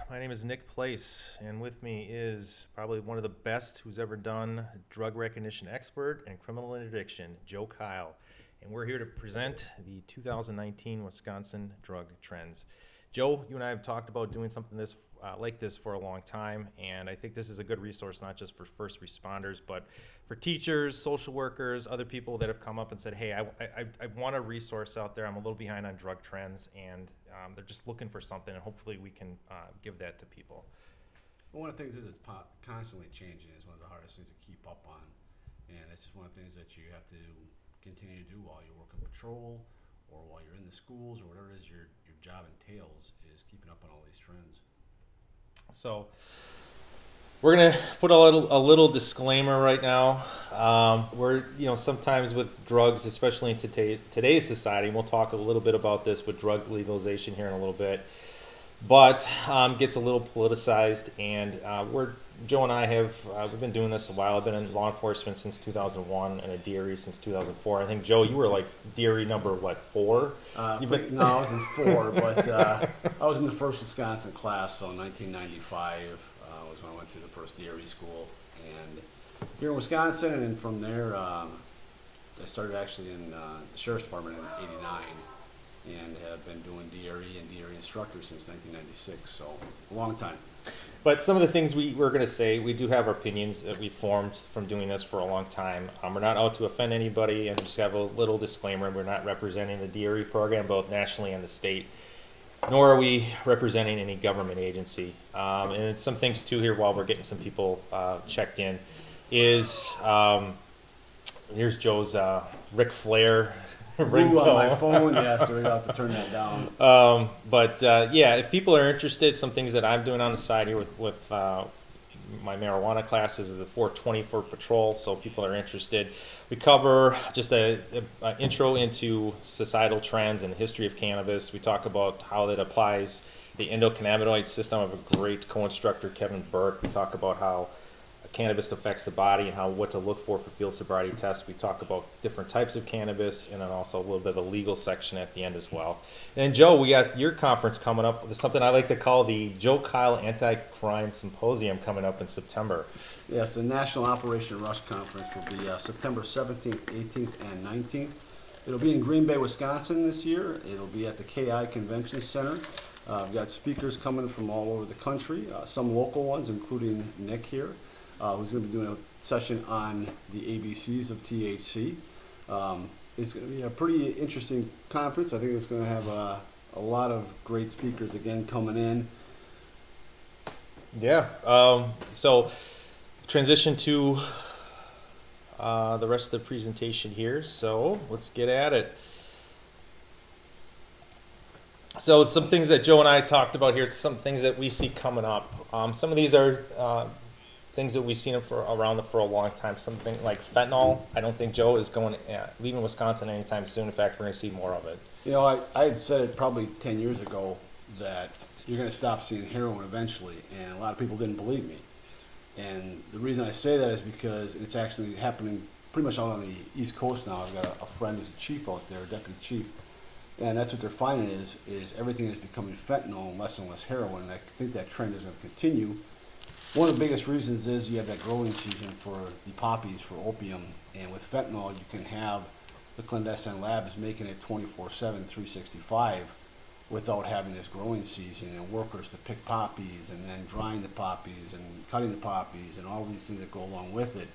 My name is Nick Place, and with me is probably one of the best who's ever done drug recognition expert and criminal interdiction, Joe Keil. And we're here to present the 2019 Wisconsin drug trends. Joe, you and I have talked about doing something like this for a long time, and I think this is a good resource not just for first responders, but for teachers, social workers, other people that have come up and said, "Hey, I want a resource out there. I'm a little behind on drug trends, and they're just looking for something, and hopefully we can give that to people." Well, one of the things is it's constantly changing. It's one of the hardest things to keep up on, and it's just one of the things that you have to continue to do while you're working patrol or while you're in the schools or whatever it is your job entails is keeping up on all these trends. So we're gonna put a little disclaimer right now. We're sometimes with drugs, especially in today's society, and we'll talk a little bit about this with drug legalization here in a little bit, but gets a little politicized. And Joe and I we've been doing this a while. I've been in law enforcement since 2001 and a DRE since 2004. I think, Joe, you were like DRE number what, 4? No, I was in 4, but I was in the first Wisconsin class, so in 1995 was when I went through the first DRE school, and here in Wisconsin, and from there I started actually in the Sheriff's Department in '89. And have been doing DRE and DRE instructor since 1996, so a long time. But some of the things we're going to say, we do have our opinions that we formed from doing this for a long time. We're not out to offend anybody, and just have a little disclaimer. We're not representing the DRE program, both nationally and the state, nor are we representing any government agency. And some things, too, here while we're getting some people checked in is here's Joe's Ric Flair ringtone on my phone. Yeah, so we're gonna have to turn that down. Yeah, if people are interested, some things that I'm doing on the side here with my marijuana classes is the 420 for patrol. So if people are interested, we cover just a intro into societal trends and the history of cannabis. We talk about how that applies the endocannabinoid system. I have a great co-instructor, Kevin Burke. We talk about how cannabis affects the body and what to look for field sobriety tests. We talk about different types of cannabis, and then also a little bit of a legal section at the end as well. And Joe, we got your conference coming up. There's something I like to call the Joe Keil Anti-Crime Symposium coming up in September. Yes, the National Operation Rush Conference will be September 17th, 18th, and 19th. It'll be in Green Bay, Wisconsin this year. It'll be at the Keil Convention Center. We've got speakers coming from all over the country, some local ones, including Nick here, who's going to be doing a session on the ABCs of THC. It's going to be a pretty interesting conference. I think it's going to have a lot of great speakers again coming in. Yeah. So transition to the rest of the presentation here. So let's get at it. So it's some things that Joe and I talked about here. It's some things that we see coming up. Some of these are things that we've seen around for a long time. Something like fentanyl. I don't think Joe is leaving Wisconsin anytime soon. In fact, we're going to see more of it. You know, I had said it probably 10 years ago that you're going to stop seeing heroin eventually, and a lot of people didn't believe me. And the reason I say that is because it's actually happening pretty much all on the East Coast now. I've got a friend who's a chief out there, a deputy chief, and that's what they're finding is everything is becoming fentanyl and less heroin. And I think that trend is going to continue. One of the biggest reasons is you have that growing season for the poppies, for opium, and with fentanyl you can have the clandestine labs making it 24/7, 365 without having this growing season and workers to pick poppies and then drying the poppies and cutting the poppies and all these things that go along with it.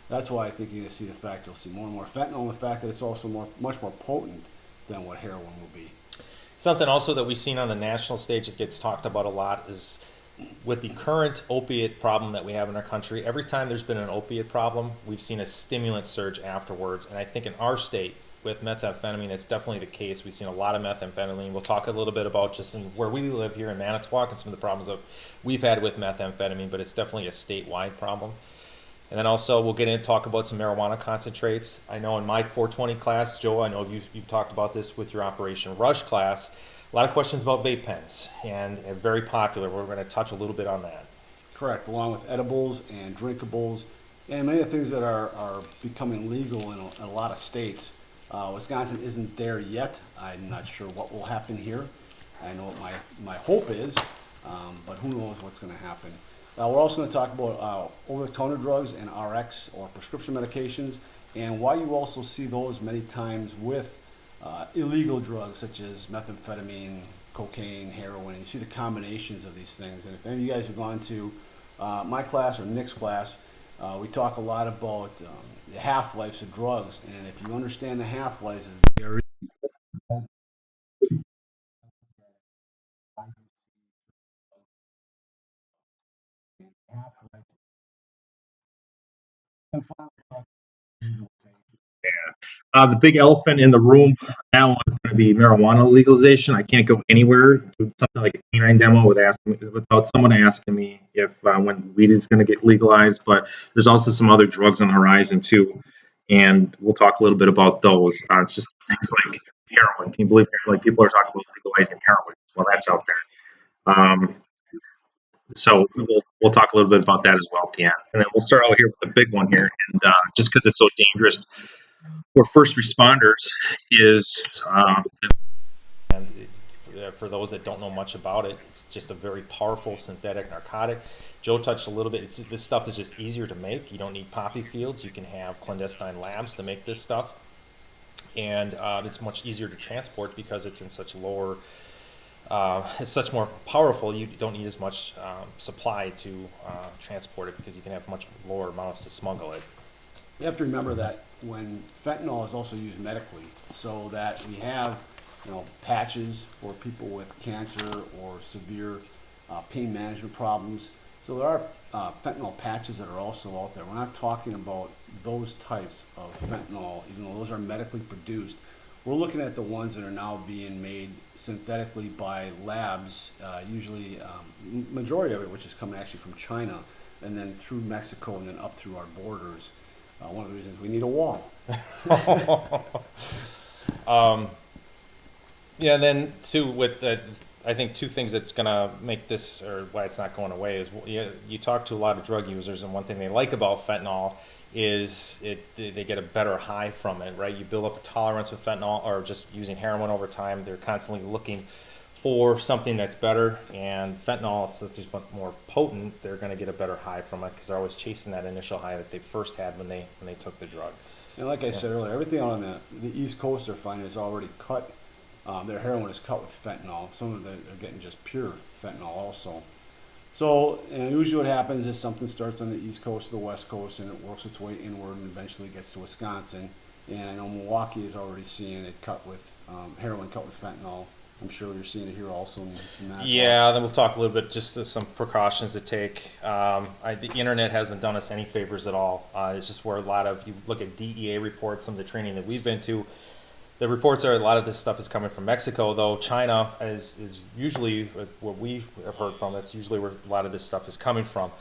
That's why I think you're going to see the fact you'll see more and more fentanyl, and the fact that it's also much more potent than what heroin will be. Something also that we've seen on the national stage that gets talked about a lot is with the current opiate problem that we have in our country. Every time there's been an opiate problem, we've seen a stimulant surge afterwards. And I think in our state with methamphetamine, it's definitely the case. We've seen a lot of methamphetamine. We'll talk a little bit about just where we live here in Manitowoc and some of the problems that we've had with methamphetamine, but it's definitely a statewide problem. And then also we'll get in and talk about some marijuana concentrates. I know in my 420 class, Joe, I know you've talked about this with your Operation Rush class. A lot of questions about vape pens, and very popular. We're going to touch a little bit on that. Correct, along with edibles and drinkables, and many of the things that are becoming legal in a lot of states. Wisconsin isn't there yet. I'm not sure what will happen here. I know what my hope is. but who knows what's going to happen. We're also going to talk about over-the-counter drugs and RX or prescription medications, and why you also see those many times with illegal drugs such as methamphetamine, cocaine, heroin. You see the combinations of these things. And if any of you guys have gone to my class or Nick's class, we talk a lot about the half-lives of drugs. And if you understand the half-lives of very half-life. The big elephant in the room now is going to be marijuana legalization. I can't go anywhere do something like a canine demo without someone asking me if when weed is going to get legalized. But there's also some other drugs on the horizon too, and we'll talk a little bit about those. It's just things like heroin. Can you believe like people are talking about legalizing heroin? Well, that's out there. So we'll talk a little bit about that as well, Pian. And then we'll start out here with the big one here, and just because it's so dangerous for first responders is And for those that don't know much about it, it's just a very powerful synthetic narcotic. Joe touched a little bit. This stuff is just easier to make. You don't need poppy fields. You can have clandestine labs to make this stuff, and it's much easier to transport because it's in such lower. It's such more powerful. You don't need as much supply to transport it because you can have much lower amounts to smuggle it. You have to remember that when fentanyl is also used medically, so that we have, patches for people with cancer or severe pain management problems. So there are fentanyl patches that are also out there. We're not talking about those types of fentanyl, even though those are medically produced. We're looking at the ones that are now being made synthetically by labs, usually majority of it, which is coming actually from China, and then through Mexico and then up through our borders. One of the reasons we need a wall. Yeah, and then too with I think two things that's gonna make this or why it's not going away is you talk to a lot of drug users, and one thing they like about fentanyl is they get a better high from it, right? You build up a tolerance with fentanyl or just using heroin over time. They're constantly looking for something that's better, and fentanyl is just much more potent. They're going to get a better high from it because they're always chasing that initial high that they first had when they took the drug. And like I said earlier, everything on the East Coast they're finding is already cut. Their heroin is cut with fentanyl. Some of them are getting just pure fentanyl also. So usually what happens is something starts on the East Coast or the West Coast, and it works its way inward and eventually gets to Wisconsin. And I know Milwaukee is already seeing it cut with heroin cut with fentanyl. I'm sure you're seeing it here also in Manitowoc. Yeah, then we'll talk a little bit just some precautions to take. The internet hasn't done us any favors at all. It's just where a lot of you look at DEA reports, some of the training that we've been to. The reports are a lot of this stuff is coming from Mexico, though China is usually what we have heard from. That's usually where a lot of this stuff is coming from.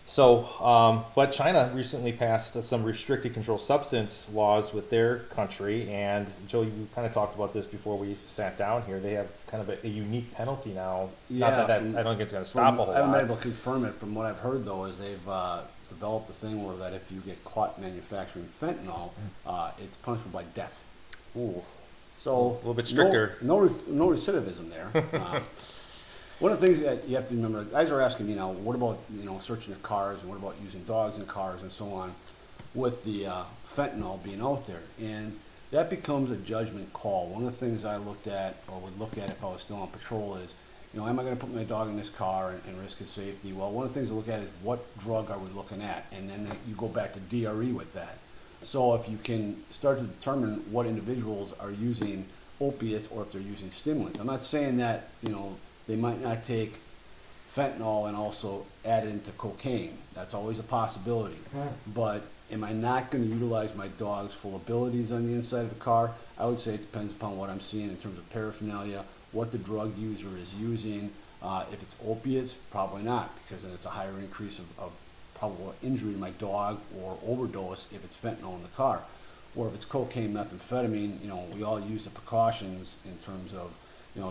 So, but China recently passed some restricted controlled substance laws with their country, and Joe, you kind of talked about this before we sat down here. They have kind of a unique penalty now. Yeah, Not that I don't think it's going to stop a whole I haven't been lot. able to confirm it. From what I've heard, though, is they've developed a thing where that if you get caught manufacturing fentanyl, it's punishable by death. Ooh, So a little bit stricter. No recidivism there. One of the things that you have to remember, guys are asking me now, what about searching of cars, and what about using dogs in cars and so on, with the fentanyl being out there, and that becomes a judgment call. One of the things I looked at or would look at if I was still on patrol is, am I going to put my dog in this car and risk his safety? Well, one of the things to look at is what drug are we looking at, and then you go back to DRE with that. So if you can start to determine what individuals are using opiates or if they're using stimulants. I'm not saying that, they might not take fentanyl and also add it into cocaine. That's always a possibility. But am I not going to utilize my dog's full abilities on the inside of the car? I would say it depends upon what I'm seeing in terms of paraphernalia, what the drug user is using. If it's opiates, probably not, because then it's a higher increase of probable injury to my dog or overdose if it's fentanyl in the car. Or if it's cocaine, methamphetamine, we all use the precautions in terms of,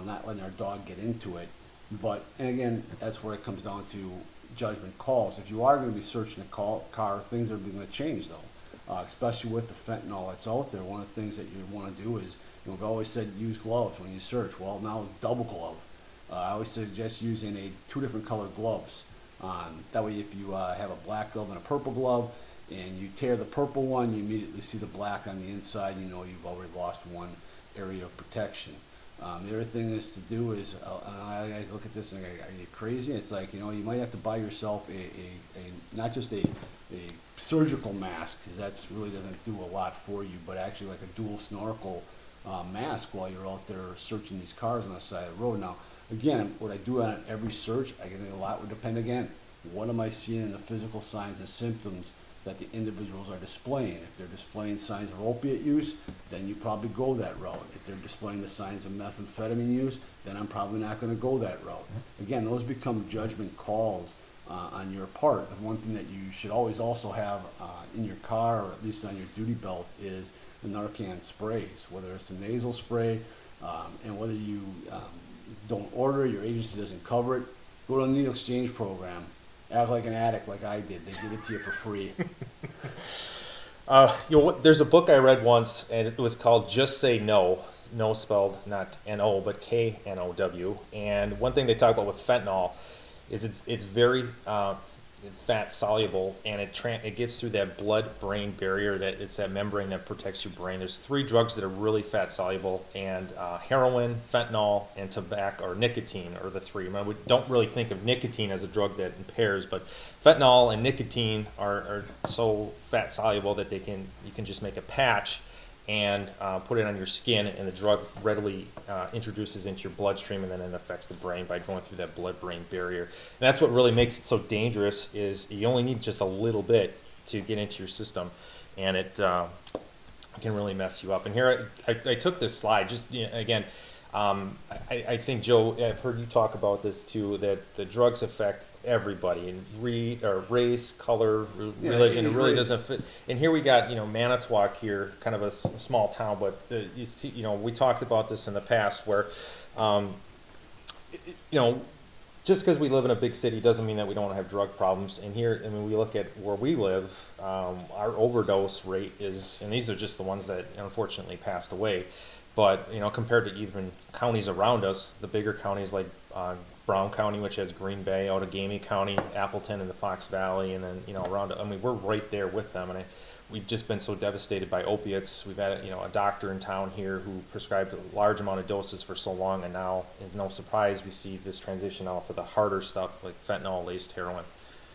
not letting our dog get into it. But, and again, that's where it comes down to judgment calls. If you are going to be searching a car, things are going to change though, especially with the fentanyl that's out there. One of the things that you want to do is, we've always said use gloves when you search. Well, now double glove. I always suggest using two different colored gloves. That way, if you have a black glove and a purple glove, and you tear the purple one, you immediately see the black on the inside. You know you've already lost one area of protection. The other thing is to do is, guys look at this and go, are you crazy? It's like, you might have to buy yourself not just a surgical mask, because that really doesn't do a lot for you, but actually like a dual snorkel mask while you're out there searching these cars on the side of the road. Now, again, what I do on every search, I think a lot would depend again, what am I seeing in the physical signs and symptoms that the individuals are displaying. If they're displaying signs of opiate use, then you probably go that route. If they're displaying the signs of methamphetamine use, then I'm probably not going to go that route. Again, those become judgment calls on your part. The one thing that you should always also have in your car, or at least on your duty belt, is the Narcan sprays, whether it's a nasal spray, and whether you don't order it, your agency doesn't cover it, go to the needle exchange program. Act like an addict like I did. They give it to you for free. There's a book I read once, and it was called Just Say No. No spelled not N-O, but K-N-O-W. And one thing they talk about with fentanyl is it's very fat soluble, and it gets through that blood-brain barrier. That it's that membrane that protects your brain. There's 3 drugs that are really fat soluble, and heroin, fentanyl, and tobacco or nicotine are the 3. I mean, we don't really think of nicotine as a drug that impairs, but fentanyl and nicotine are so fat soluble that you can just make a patch and put it on your skin, and the drug readily introduces into your bloodstream, and then it affects the brain by going through that blood-brain barrier. And that's what really makes it so dangerous, is you only need just a little bit to get into your system, and it can really mess you up. And here I took this slide, just again, I think, Joe, I've heard you talk about this too, that the drugs affect everybody, and race, color, religion. It really doesn't fit. And here we got Manitowoc here, kind of a small town, but you see, we talked about this in the past, where just because we live in a big city doesn't mean that we don't have drug problems. And here, I mean, we look at where we live, our overdose rate is, and these are just the ones that unfortunately passed away, but compared to even counties around us, the bigger counties like Brown County, which has Green Bay, Outagamie County, Appleton, and the Fox Valley, and then around. I mean, we're right there with them, and we've just been so devastated by opiates. We've had a doctor in town here who prescribed a large amount of doses for so long, and now, it's no surprise, we see this transition out to the harder stuff like fentanyl-laced heroin.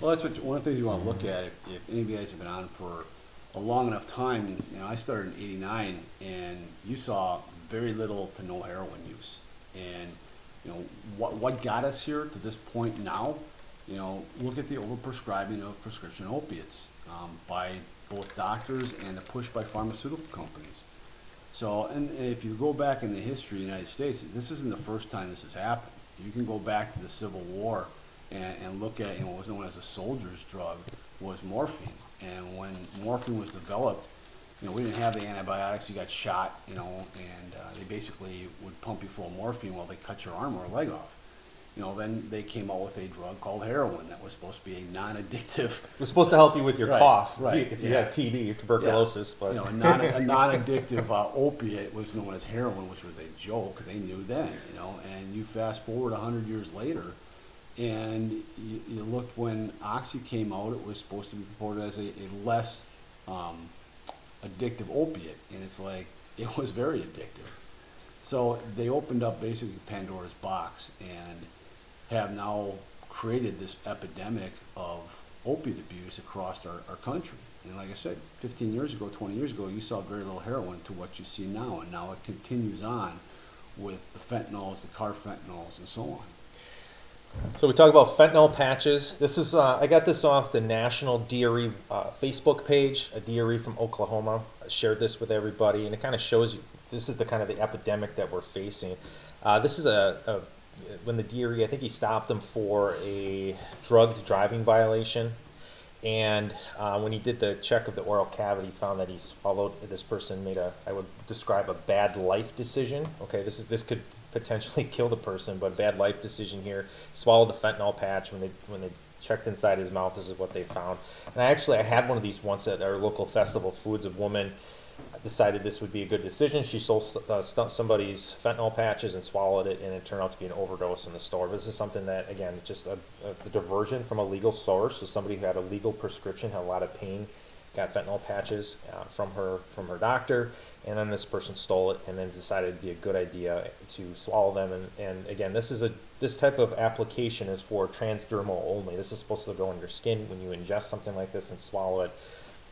Well, that's one of the things you want to look at. If any of you guys have been on for a long enough time, I started in '89, and you saw very little to no heroin use, and what got us here to this point now, look at the overprescribing of prescription opiates by both doctors and the push by pharmaceutical companies. So, and if you go back in the history of the United States, this isn't the first time this has happened. You can go back to the Civil War and look at what was known as a soldier's drug was morphine. And when morphine was developed, we didn't have the antibiotics. You got shot, and they basically would pump you full of morphine while they cut your arm or leg off. Then they came out with a drug called heroin that was supposed to be a non-addictive. It was supposed to help you with your cough, right? If you had TB or tuberculosis, but a non-addictive opiate was known as heroin, which was a joke. They knew then, And you fast forward 100 years later, and you looked when Oxy came out. It was supposed to be reported as a less addictive opiate, and it's like it was very addictive. So they opened up basically Pandora's box and have now created this epidemic of opiate abuse across our country. And like I said, 15 years ago, 20 years ago, you saw very little heroin to what you see now, and now it continues on with the fentanyls, the carfentanyls, and so on. So we talk about fentanyl patches. This is I got this off the National DRE Facebook page. A DRE from Oklahoma shared this with everybody, and it kind of shows you this is the kind of the epidemic that we're facing. This is when the DRE, I think he stopped him for a drugged driving violation, and when he did the check of the oral cavity, found that he swallowed. This person made I would describe a bad life decision. Okay, this could potentially kill the person, but bad life decision here. Swallowed the fentanyl patch when they checked inside his mouth. This is what they found. And I had one of these once at our local festival of foods. A woman decided this would be a good decision. She sold somebody's fentanyl patches and swallowed it, and it turned out to be an overdose in the store. This is something that, again, just a diversion from a legal source. So somebody who had a legal prescription, had a lot of pain, got fentanyl patches from her doctor, and then this person stole it and then decided it'd be a good idea to swallow them. And again, this type of application is for transdermal only. This is supposed to go in your skin when you ingest something like this and swallow it.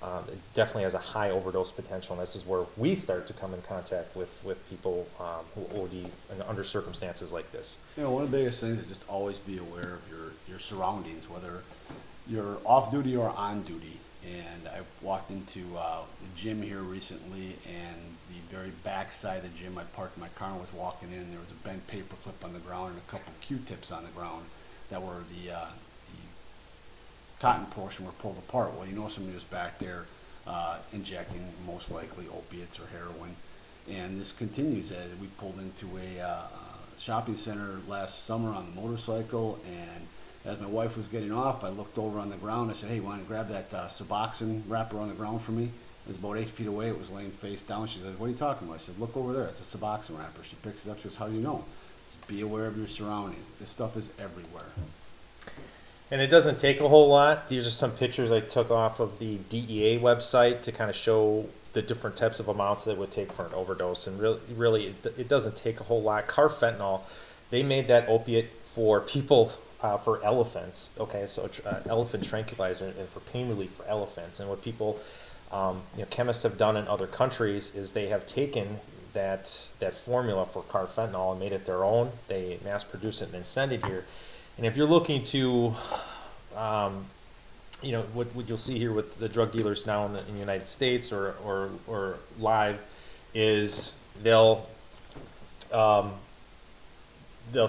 It definitely has a high overdose potential, and this is where we start to come in contact with people who OD under circumstances like this. You know, one of the biggest things is just always be aware of your surroundings, whether you're off duty or on duty. And I walked into the gym here recently, and the very back side of the gym, I parked my car and was walking in, and there was a bent paper clip on the ground and a couple Q-tips on the ground that were the cotton portion were pulled apart. Well, you know somebody was back there injecting most likely opiates or heroin. And this continues as we pulled into a shopping center last summer on the motorcycle, and as my wife was getting off, I looked over on the ground. I said, hey, you want to grab that Suboxone wrapper on the ground for me? It was about 8 feet away. It was laying face down. She said, what are you talking about? I said, look over there. It's a Suboxone wrapper. She picks it up. She goes, how do you know? Just be aware of your surroundings. This stuff is everywhere. And it doesn't take a whole lot. These are some pictures I took off of the DEA website to kind of show the different types of amounts that it would take for an overdose. And really it doesn't take a whole lot. Carfentanil, they made that opiate for people, for elephants. Okay, so elephant tranquilizer and for pain relief for elephants. And what people, chemists have done in other countries is they have taken that formula for carfentanil and made it their own. They mass produce it and then send it here. And if you're looking to, what you'll see here with the drug dealers now in the United States or live is they'll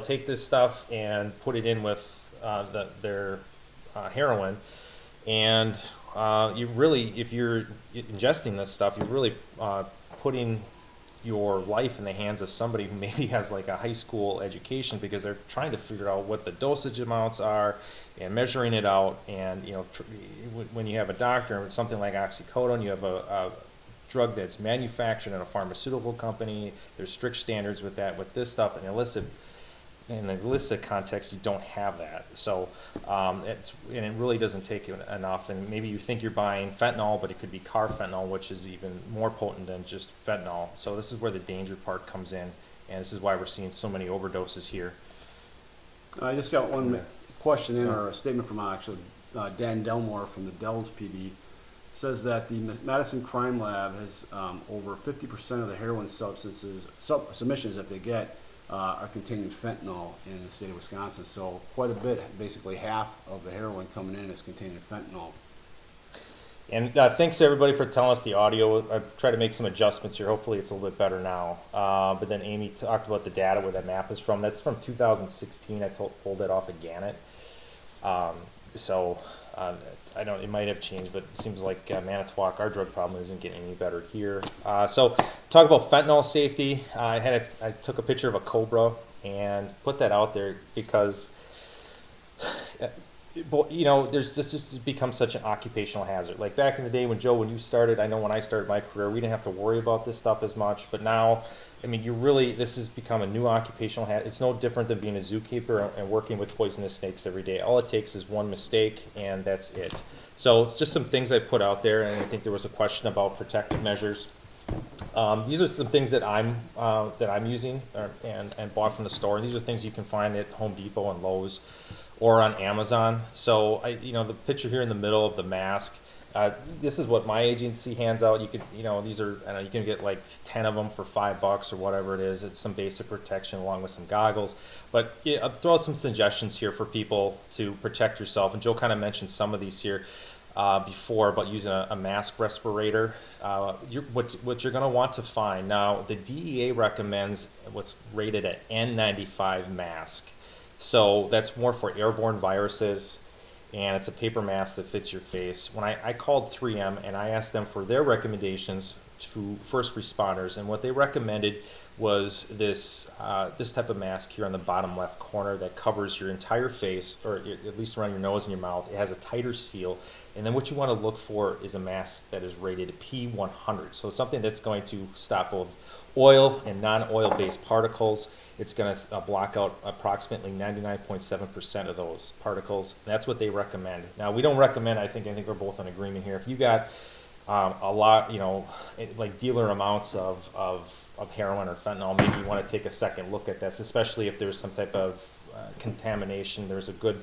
take this stuff and put it in with their heroin, and you really, if you're ingesting this stuff, you're really putting your life in the hands of somebody who maybe has like a high school education, because they're trying to figure out what the dosage amounts are and measuring it out. And when you have a doctor, something like oxycodone, you have a drug that's manufactured in a pharmaceutical company. There's strict standards with that. With this stuff, in the illicit context, you don't have that. So it really doesn't take enough. And maybe you think you're buying fentanyl, but it could be carfentanil, which is even more potent than just fentanyl. So this is where the danger part comes in, and this is why we're seeing so many overdoses here. I just got one question in, or a statement from Dan Delmore from the Dells PD. Says that the Madison Crime Lab has over 50% of the heroin submissions that they get are containing fentanyl in the state of Wisconsin. So quite a bit, basically half of the heroin coming in is containing fentanyl. And thanks everybody for telling us the audio. I've tried to make some adjustments here. Hopefully it's a little bit better now. But then Amy talked about the data where that map is from. That's from 2016. I pulled it off of Gannett. I don't. It might have changed, but it seems like Manitowoc, our drug problem isn't getting any better here. So talk about fentanyl safety. I took a picture of a cobra and put that out there because this has become such an occupational hazard. Like back in the day when you started, I know when I started my career, we didn't have to worry about this stuff as much. But now, this has become a new occupational hazard. It's no different than being a zookeeper and working with poisonous snakes every day. All it takes is one mistake, and that's it. So it's just some things I put out there, and I think there was a question about protective measures. These are some things that I'm using and bought from the store. And these are things you can find at Home Depot and Lowe's or on Amazon. So the picture here in the middle of the mask. This is what my agency hands out. You could, these are, you can get like 10 of them for $5 or whatever it is. It's some basic protection along with some goggles. But I'll throw out some suggestions here for people to protect yourself. And Joe kind of mentioned some of these here before about using a mask respirator. What you're going to want to find now, the DEA recommends what's rated an N95 mask. So that's more for airborne viruses, and it's a paper mask that fits your face. When I called 3M and I asked them for their recommendations to first responders, and what they recommended was this type of mask here on the bottom left corner that covers your entire face, or at least around your nose and your mouth. It has a tighter seal, and then what you want to look for is a mask that is rated P100, so something that's going to stop both oil and non-oil based particles. It's going to block out approximately 99.7% of those particles. That's what they recommend. Now, we don't recommend, I think we're both in agreement here. If you got a lot, like dealer amounts of heroin or fentanyl, maybe you want to take a second look at this, especially if there's some type of contamination. There's a good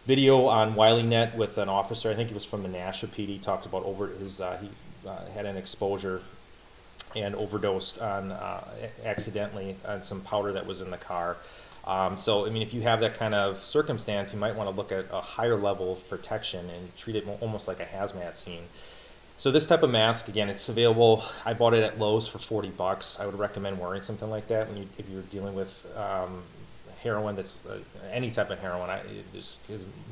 video on WileyNet with an officer, I think he was from the Nashua PD, talked about he had an exposure and overdosed on accidentally on some powder that was in the car. So, I mean, if you have that kind of circumstance, you might want to look at a higher level of protection and treat it almost like a hazmat scene. So this type of mask, again, it's available. I bought it at Lowe's for $40. I would recommend wearing something like that if you're dealing with heroin. That's any type of heroin.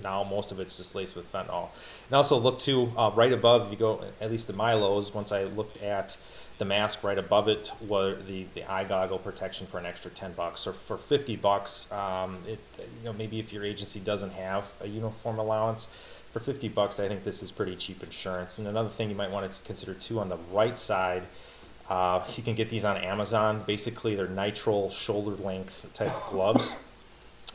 Now most of it's just laced with fentanyl. And also look to right above. If you go, at least at my Lowe's, once I looked at the mask, right above it was the eye goggle protection for an extra $10. Or for $50, maybe if your agency doesn't have a uniform allowance, for $50, I think this is pretty cheap insurance. And another thing you might want to consider too, on the right side, you can get these on Amazon. Basically, they're nitrile shoulder length type of gloves.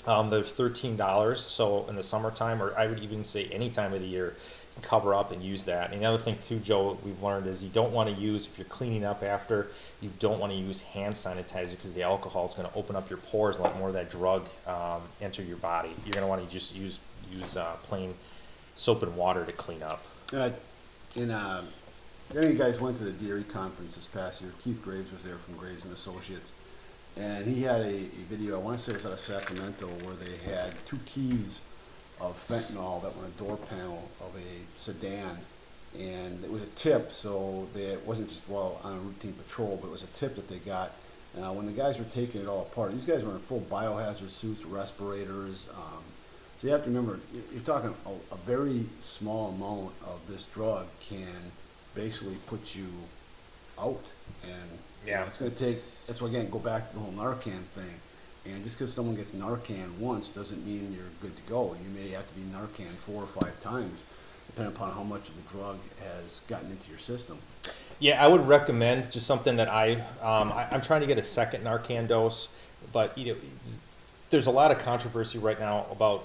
They're $13. So in the summertime, or I would even say any time of the year, cover up and use that. And the other thing too, Joe, we've learned is you don't want to use, if you're cleaning up after, you don't want to use hand sanitizer because the alcohol is going to open up your pores and let more of that drug enter your body. You're going to want to just use plain soap and water to clean up. Any of you guys went to the DRE conference this past year. Keith Graves was there from Graves and Associates, and he had a video, I want to say it was out of Sacramento, where they had 2 keys of fentanyl that were on a door panel of a sedan, and it was a tip, so it wasn't just on a routine patrol, but it was a tip that they got. When the guys were taking it all apart, these guys were in full biohazard suits, respirators. So you have to remember, you're talking a very small amount of this drug can basically put you out, and it's going to take. That's why, again, go back to the whole Narcan thing. And just because someone gets Narcan once doesn't mean you're good to go. You may have to be Narcan 4 or 5 times, depending upon how much of the drug has gotten into your system. Yeah, I would recommend just something that I'm trying to get a second Narcan dose, but there's a lot of controversy right now about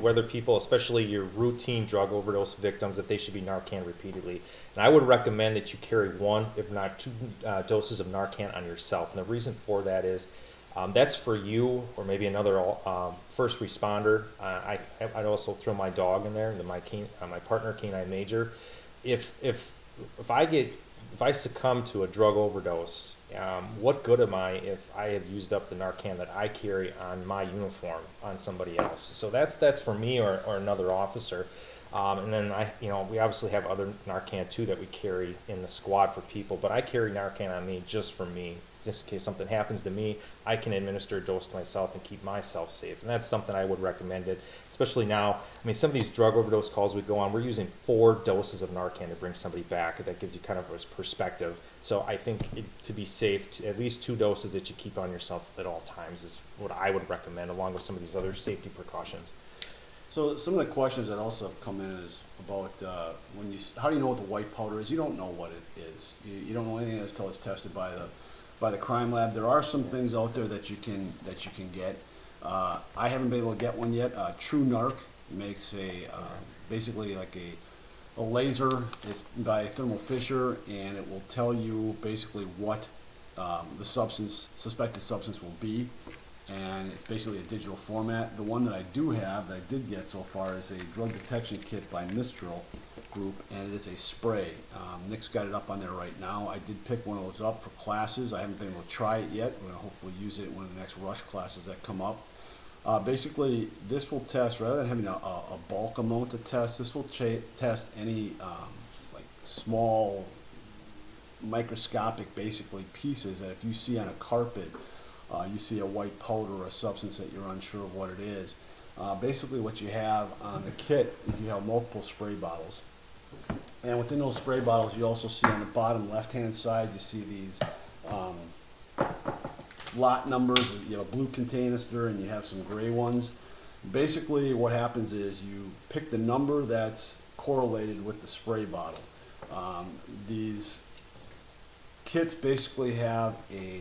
whether people, especially your routine drug overdose victims, that they should be Narcan repeatedly. And I would recommend that you carry 1, if not 2, doses of Narcan on yourself. And the reason for that is that's for you or maybe another first responder. I'd also throw my dog in there, my partner, Canine Major. If I succumb to a drug overdose, what good am I if I have used up the Narcan that I carry on my uniform on somebody else? So that's for me or another officer. And then we obviously have other Narcan too that we carry in the squad for people, but I carry Narcan on me just for me. Just in case something happens to me, I can administer a dose to myself and keep myself safe. And that's something I would recommend it, especially now. I mean, some of these drug overdose calls we go on, we're using 4 doses of Narcan to bring somebody back. That gives you kind of a perspective. So I think to be safe, at least 2 doses that you keep on yourself at all times is what I would recommend, along with some of these other safety precautions. So some of the questions that also have come in is about how do you know what the white powder is? You don't know what it is. You don't know anything until it's tested by the crime lab. There are some things out there that you can get. I haven't been able to get one yet. True Narc makes basically like a laser. It's by Thermo Fisher, and it will tell you basically what the suspected substance will be, and it's basically a digital format. The one that I did get so far, is a drug detection kit by Mistral Group, and it is a spray. Nick's got it up on there right now. I did pick one of those up for classes. I haven't been able to try it yet. We're going to hopefully use it in one of the next rush classes that come up. Basically, this will test, rather than having a bulk amount to test, this will test any like small microscopic basically pieces that if you see on a carpet, you see a white powder or a substance that you're unsure of what it is. Basically what you have on the kit is you have multiple spray bottles, And within those spray bottles, you also see on the bottom left-hand side, you see these um, lot numbers. You have a blue canister and you have some gray ones. Basically, what happens is you pick the number that's correlated with the spray bottle. These kits basically have a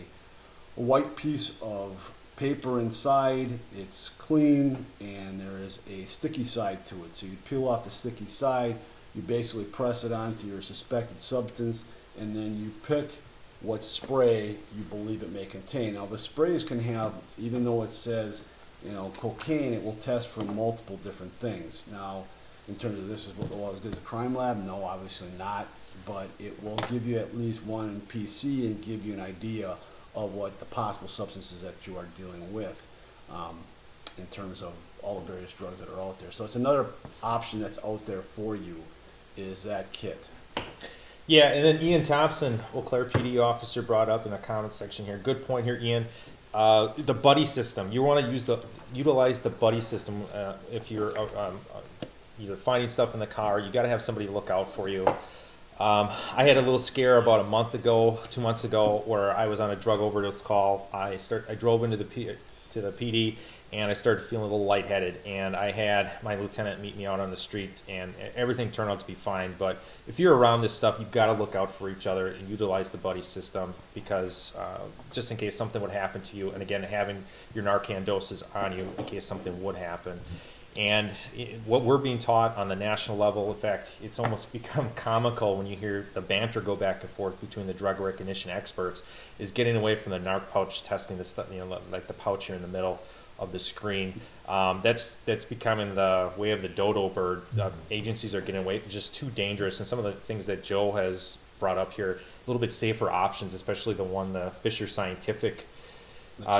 white piece of paper inside. It's clean and there is a sticky side to it. So you peel off the sticky side, you basically press it onto your suspected substance, and then you pick what spray you believe it may contain. Now the sprays can have, even though it says, you know, cocaine, it will test for multiple different things. Now, in terms of this is what well, as good as a crime lab, no, obviously not, but it will give you at least one PC and give you an idea of what the possible substances that you are dealing with in terms of all the various drugs that are out there. So it's another option that's out there for you, is that kit. Yeah, and then Ian Thompson, Eau Claire PD officer, brought up in the comment section here. Good point here, Ian. The buddy system. You want to utilize the buddy system if you're either finding stuff in the car. You got to have somebody look out for you. I had a little scare about a month ago, 2 months ago, where I was on a drug overdose call. I drove into the PD, and I started feeling a little lightheaded. And I had my lieutenant meet me out on the street, and everything turned out to be fine. But if you're around this stuff, you've got to look out for each other and utilize the buddy system, because just in case something would happen to you, and again, having your Narcan doses on you in case something would happen. And what we're being taught on the national level, in fact, it's almost become comical when you hear the banter go back and forth between the drug recognition experts, is getting away from the narc pouch testing, the stuff, you know, like the pouch here in the middle of the screen. That's becoming the way of the dodo bird. Agencies are getting away, just too dangerous. And some of the things that Joe has brought up here, a little bit safer options, especially the Fisher Scientific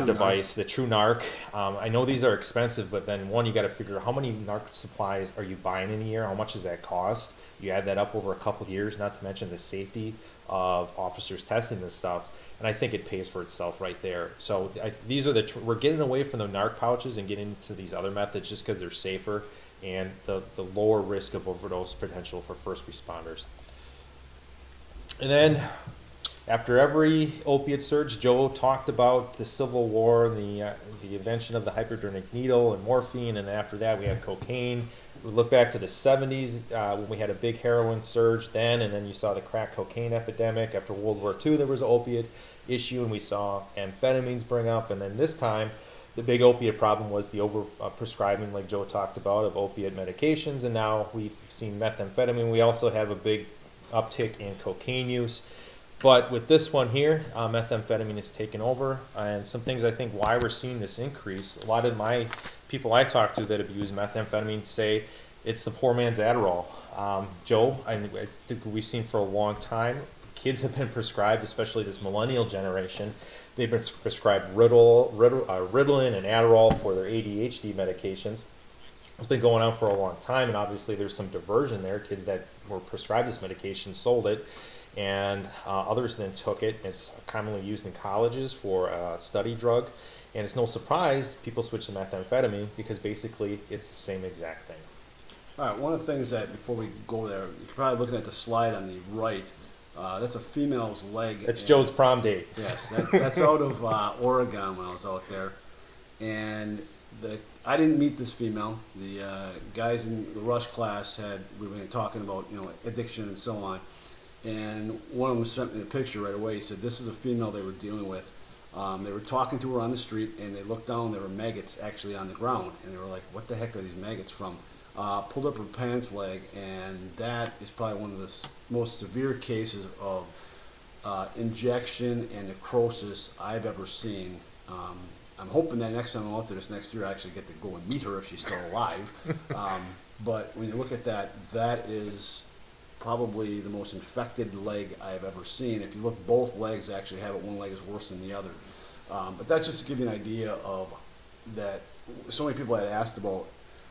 device, the True Narc. I know these are expensive, but then one, you got to figure out how many narc supplies are you buying in a year? How much does that cost? You add that up over a couple of years, not to mention the safety of officers testing this stuff. And I think it pays for itself right there. So these are we're getting away from the narc pouches and getting into these other methods just because they're safer and the lower risk of overdose potential for first responders. And then after every opiate surge, Joe talked about the Civil War, the invention of the hypodermic needle and morphine, and after that we had cocaine. We look back to the 70s when we had a big heroin surge then, and then you saw the crack cocaine epidemic. After World War II, there was an opiate issue, and we saw amphetamines bring up, and then this time the big opiate problem was the over prescribing, like Joe talked about, of opiate medications, and now we've seen methamphetamine. We also have a big uptick in cocaine use. But with this one here, methamphetamine is taken over, and some things I think why we're seeing this increase. A lot of my people I talk to that have used methamphetamine say it's the poor man's Adderall. Joe, I think we've seen for a long time, kids have been prescribed, especially this millennial generation, they've been prescribed Ritalin and Adderall for their ADHD medications. It's been going on for a long time, and obviously there's some diversion there. Kids that were prescribed this medication sold it, and others then took it. It's commonly used in colleges for a study drug, and it's no surprise people switch to methamphetamine because basically it's the same exact thing. All right, one of the things that, before we go there, you're probably looking at the slide on the right. That's a female's leg. It's Joe's prom date. Yes, that's out of Oregon when I was out there. And I didn't meet this female. The guys in the rush class we were talking about, you know, addiction and so on. And one of them sent me the picture right away. He said, this is a female they were dealing with. They were talking to her on the street, and they looked down, there were maggots actually on the ground. And they were like, what the heck are these maggots from? Pulled up her pants leg, and that is probably one of the most severe cases of injection and necrosis I've ever seen. I'm hoping that next time I'm out there this next year I actually get to go and meet her if she's still alive. But when you look at that, that is probably the most infected leg I've ever seen. If you look, both legs actually have it. One leg is worse than the other. But that's just to give you an idea of that. So many people had asked about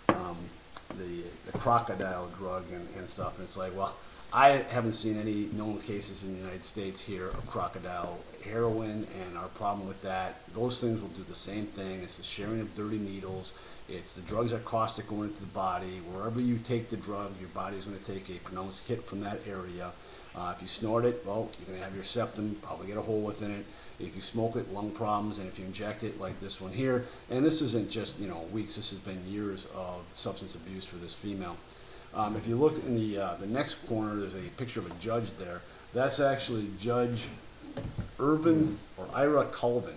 the crocodile drug and stuff, and it's like, well, I haven't seen any known cases in the United States here of crocodile heroin, and our problem with that, those things will do the same thing. It's the sharing of dirty needles. It's the drugs are caustic going into the body. Wherever you take the drug, your body's going to take a pronounced hit from that area. If you snort it, well, you're going to have your septum, probably get a hole within it. If you smoke it, lung problems, and if you inject it like this one here, and this isn't just weeks, this has been years of substance abuse for this female. If you look in the next corner, there's a picture of a judge there. That's actually Judge Irvin or Ira Colvin.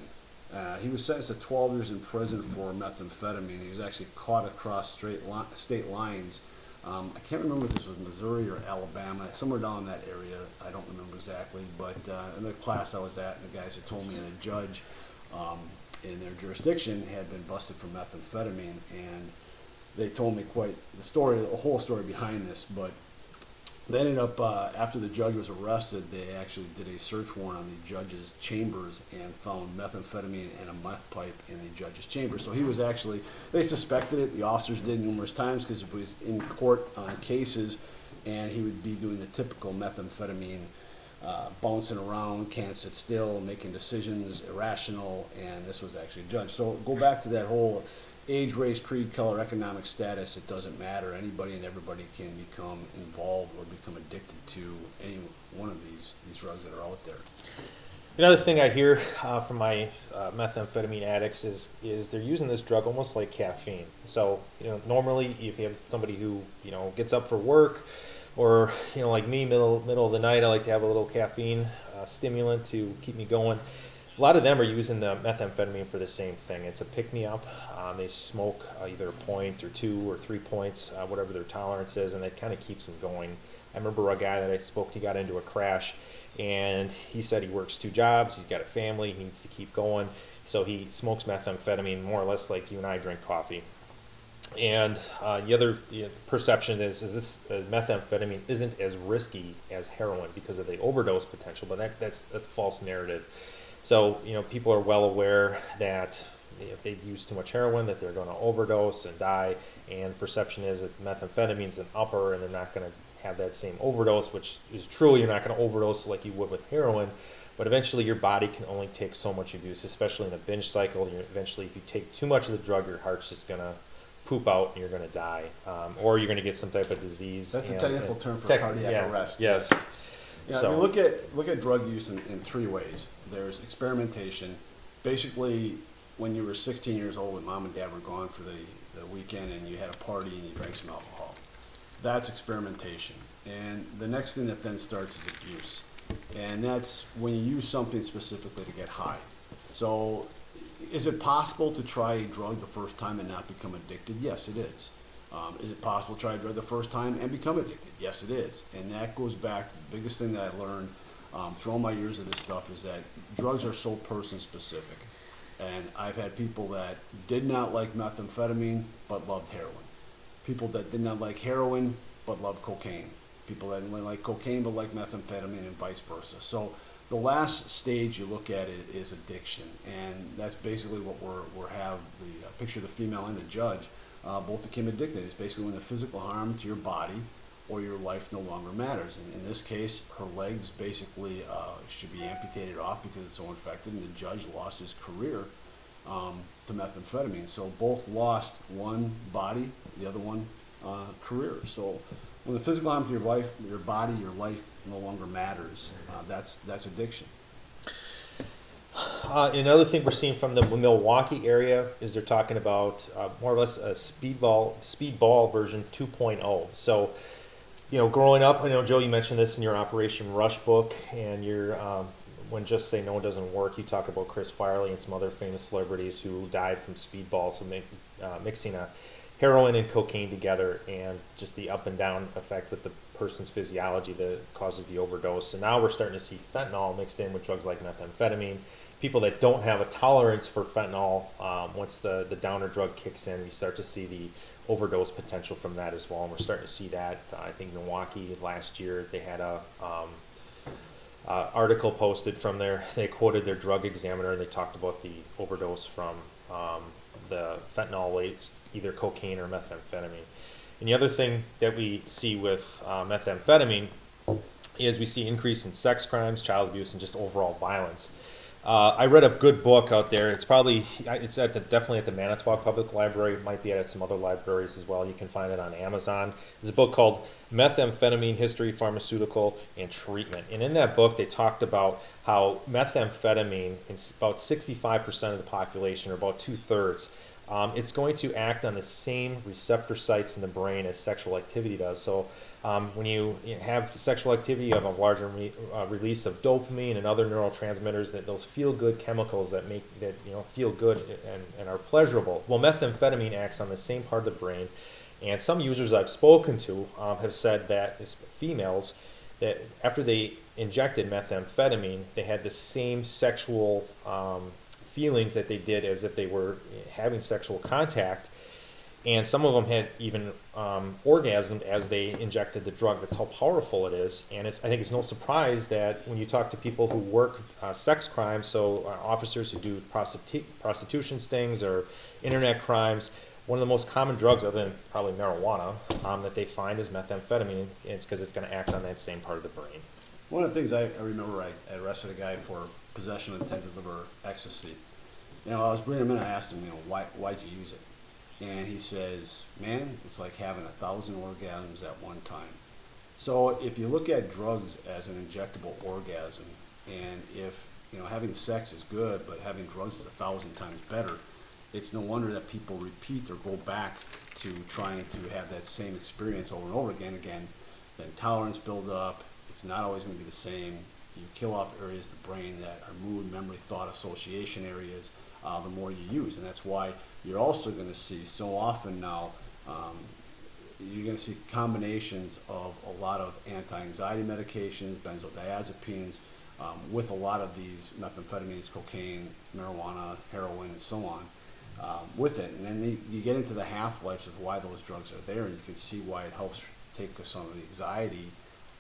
He was sentenced to 12 years in prison for methamphetamine. He was actually caught across state lines. I can't remember if this was Missouri or Alabama, somewhere down in that area. I don't remember exactly, but in the class I was at, the guys had told me the judge in their jurisdiction had been busted for methamphetamine, and they told me quite the story, the whole story behind this. But they ended up, after the judge was arrested, they actually did a search warrant on the judge's chambers and found methamphetamine and a meth pipe in the judge's chamber. So he was actually, they suspected it, the officers did numerous times because he was in court on cases, and he would be doing the typical methamphetamine, bouncing around, can't sit still, making decisions, irrational, and this was actually a judge. So go back to that whole age, race, creed, color, economic status, it doesn't matter. Anybody and everybody can become involved or become addicted to any one of these drugs that are out there. Another thing I hear from my methamphetamine addicts is they're using this drug almost like caffeine. So, normally if you have somebody who, gets up for work, or, like me, middle of the night, I like to have a little caffeine stimulant to keep me going. A lot of them are using the methamphetamine for the same thing. It's a pick-me-up. They smoke either a point or 2 or 3 points, whatever their tolerance is, and that kind of keeps them going. I remember a guy that I spoke to got into a crash, and he said he works 2 jobs, he's got a family, he needs to keep going, so he smokes methamphetamine more or less like you and I drink coffee. And the other perception is this methamphetamine isn't as risky as heroin because of the overdose potential, but that's a false narrative. So, people are well aware that if they use too much heroin, that they're going to overdose and die. And perception is that methamphetamine's an upper, and they're not going to have that same overdose, which is true. You're not going to overdose like you would with heroin, but eventually your body can only take so much abuse, especially in a binge cycle. Eventually, if you take too much of the drug, your heart's just going to poop out and you're going to die, or you're going to get some type of disease. That's a technical term for cardiac arrest. Yes. So you look at drug use in 3 ways. There's experimentation. Basically, when you were 16 years old and mom and dad were gone for the weekend and you had a party and you drank some alcohol. That's experimentation. And the next thing that then starts is abuse. And that's when you use something specifically to get high. So is it possible to try a drug the first time and not become addicted? Yes, it is. Is it possible to try a drug the first time and become addicted? Yes, it is. And that goes back to the biggest thing that I learned through all my years of this stuff is that drugs are so person specific. And I've had people that did not like methamphetamine but loved heroin. People that did not like heroin but loved cocaine. People that didn't like cocaine but like methamphetamine and vice versa. So the last stage you look at is addiction, and that's basically what we're have the picture of the female and the judge both became addicted. It's basically when the physical harm to your body or your life no longer matters. And in this case, her legs basically should be amputated off because it's so infected, and the judge lost his career to methamphetamine. So both lost, one body, the other one career. So when the physical harm to your life, your body, your life no longer matters, that's addiction. Another thing we're seeing from the Milwaukee area is they're talking about more or less a speedball version 2.0. So, growing up, I know, Joe, you mentioned this in your Operation Rush book, and your When Just Say No Doesn't Work, you talk about Chris Farley and some other famous celebrities who died from speedballs, so mixing a heroin and cocaine together, and just the up and down effect with the person's physiology that causes the overdose. So now we're starting to see fentanyl mixed in with drugs like methamphetamine. People that don't have a tolerance for fentanyl, once the downer drug kicks in, we start to see the overdose potential from that as well. And we're starting to see that. I think Milwaukee last year, they had a article posted from they quoted their drug examiner, and they talked about the overdose from the fentanyl, it's either cocaine or methamphetamine. And the other thing that we see with methamphetamine is we see increase in sex crimes, child abuse, and just overall violence. I read a good book out there. It's definitely at the Manitowoc Public Library. It might be at some other libraries as well. You can find it on Amazon. There's a book called Methamphetamine History, Pharmaceutical, and Treatment. And in that book, they talked about how methamphetamine, in about 65% of the population, or about two-thirds, it's going to act on the same receptor sites in the brain as sexual activity does. So when you have sexual activity, you have a larger release of dopamine and other neurotransmitters, that those feel-good chemicals that make that feel good and are pleasurable. Well, methamphetamine acts on the same part of the brain, and some users I've spoken to have said that as females, that after they injected methamphetamine, they had the same sexual feelings that they did as if they were having sexual contact, and some of them had even orgasmed as they injected the drug. That's how powerful it is. And I think it's no surprise that when you talk to people who work sex crimes, so officers who do prostitution stings or internet crimes, one of the most common drugs, other than probably marijuana, that they find is methamphetamine. It's because it's going to act on that same part of the brain. One of the things I remember, I arrested a guy for possession of intent to deliver ecstasy. I was bringing him in, I asked him, why'd you use it? And he says, man, it's like having 1,000 orgasms at one time. So if you look at drugs as an injectable orgasm, and if having sex is good, but having drugs is 1,000 times better, it's no wonder that people repeat or go back to trying to have that same experience over and over again. Again, the intolerance build up. It's not always going to be the same. You kill off areas of the brain that are mood, memory, thought, association areas, the more you use. And that's why you're also going to see so often now, you're going to see combinations of a lot of anti-anxiety medications, benzodiazepines, with a lot of these methamphetamines, cocaine, marijuana, heroin, and so on, with it. And then you get into the half-lives of why those drugs are there, and you can see why it helps take some of the anxiety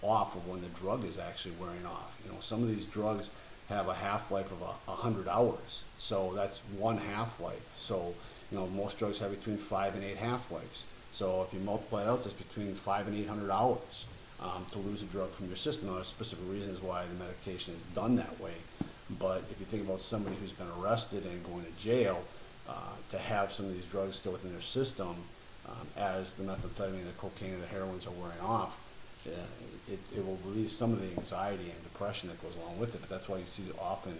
off of when the drug is actually wearing off. Some of these drugs have a half-life of 100 hours, so that's one half-life. So most drugs have between 5 and 8 half-lives. So if you multiply it out, that's between 5 and 800 hours to lose a drug from your system. Now, there's specific reasons why the medication is done that way, but if you think about somebody who's been arrested and going to jail, to have some of these drugs still within their system, as the methamphetamine, the cocaine, and the heroines are wearing off, it will relieve some of the anxiety and depression that goes along with it. But that's why you see often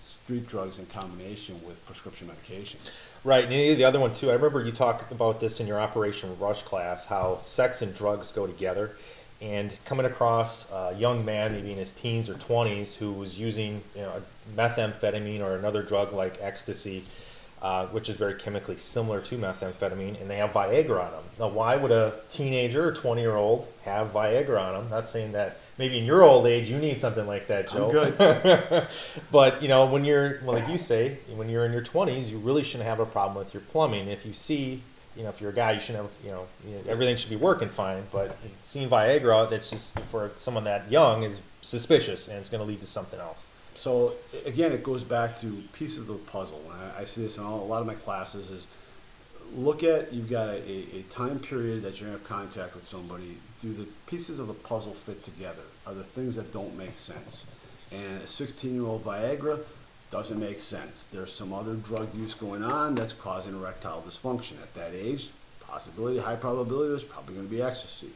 street drugs in combination with prescription medications. Right, and the other one too, I remember you talked about this in your Operation Rush class, how sex and drugs go together. And coming across a young man, maybe in his teens or 20s, who was using methamphetamine or another drug like ecstasy, which is very chemically similar to methamphetamine, and they have Viagra on them. Now, why would a teenager or 20-year-old have Viagra on them? Not saying that maybe in your old age you need something like that, Joe. I'm good. But when you're, like you say, when you're in your 20s, you really shouldn't have a problem with your plumbing. If you see, if you're a guy, you shouldn't have, everything should be working fine. But seeing Viagra, that's just for someone that young is suspicious, and it's going to lead to something else. So again, it goes back to pieces of the puzzle. And I see this in a lot of my classes is look at, you've got a time period that you're going to have contact with somebody. Do the pieces of the puzzle fit together? Are there things that don't make sense? And a 16-year-old Viagra doesn't make sense. There's some other drug use going on that's causing erectile dysfunction. At that age, possibility, high probability, there's probably going to be ecstasy.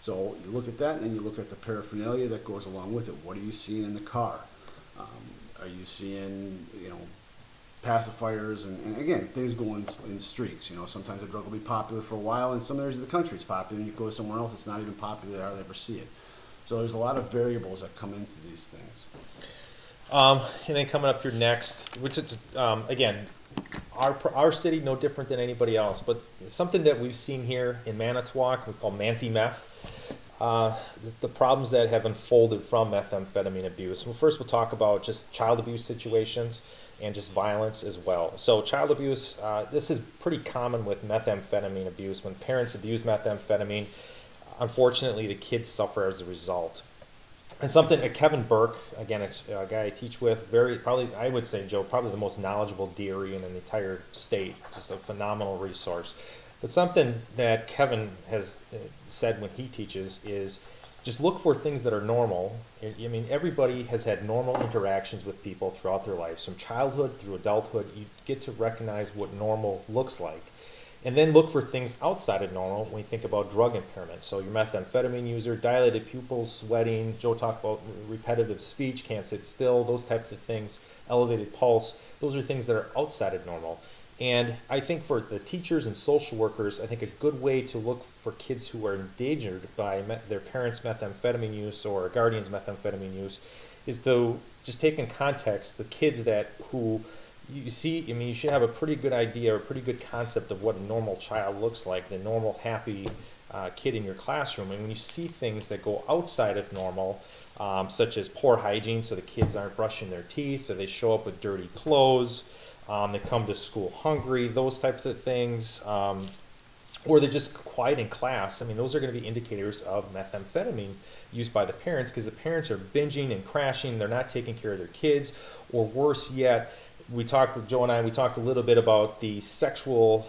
So you look at that, and then you look at the paraphernalia that goes along with it. What are you seeing in the car? Are you seeing, pacifiers? And again, things go in streaks. Sometimes a drug will be popular for a while, in some areas of the country it's popular, and you go somewhere else, it's not even popular, they hardly ever see it. So there's a lot of variables that come into these things. And then coming up here next, which is, again, our city no different than anybody else, but something that we've seen here in Manitowoc, we call Manti-Meth. The problems that have unfolded from methamphetamine abuse. Well, first we'll talk about just child abuse situations and just violence as well. So child abuse, this is pretty common with methamphetamine abuse. When parents abuse methamphetamine, unfortunately the kids suffer as a result. And something, Kevin Burke, again, a guy I teach with, I would say, Joe, probably the most knowledgeable DRE in the entire state, just a phenomenal resource. But something that Kevin has said when he teaches is just look for things that are normal. I mean, everybody has had normal interactions with people throughout their lives. From childhood through adulthood, you get to recognize what normal looks like. And then look for things outside of normal when you think about drug impairment. So your methamphetamine user, dilated pupils, sweating, Joe talked about repetitive speech, can't sit still, those types of things, elevated pulse. Those are things that are outside of normal. And I think for the teachers and social workers, I think a good way to look for kids who are endangered by their parents' methamphetamine use or a guardian's methamphetamine use is to just take in context the kids that who you see. I mean, you should have a pretty good idea or a pretty good concept of what a normal child looks like, the normal, happy kid in your classroom. And when you see things that go outside of normal, such as poor hygiene, so the kids aren't brushing their teeth, or they show up with dirty clothes, they come to school hungry, those types of things, or they're just quiet in class. I mean, those are going to be indicators of methamphetamine used by the parents, because the parents are binging and crashing, they're not taking care of their kids, or worse yet, Joe and I, we talked a little bit about the sexual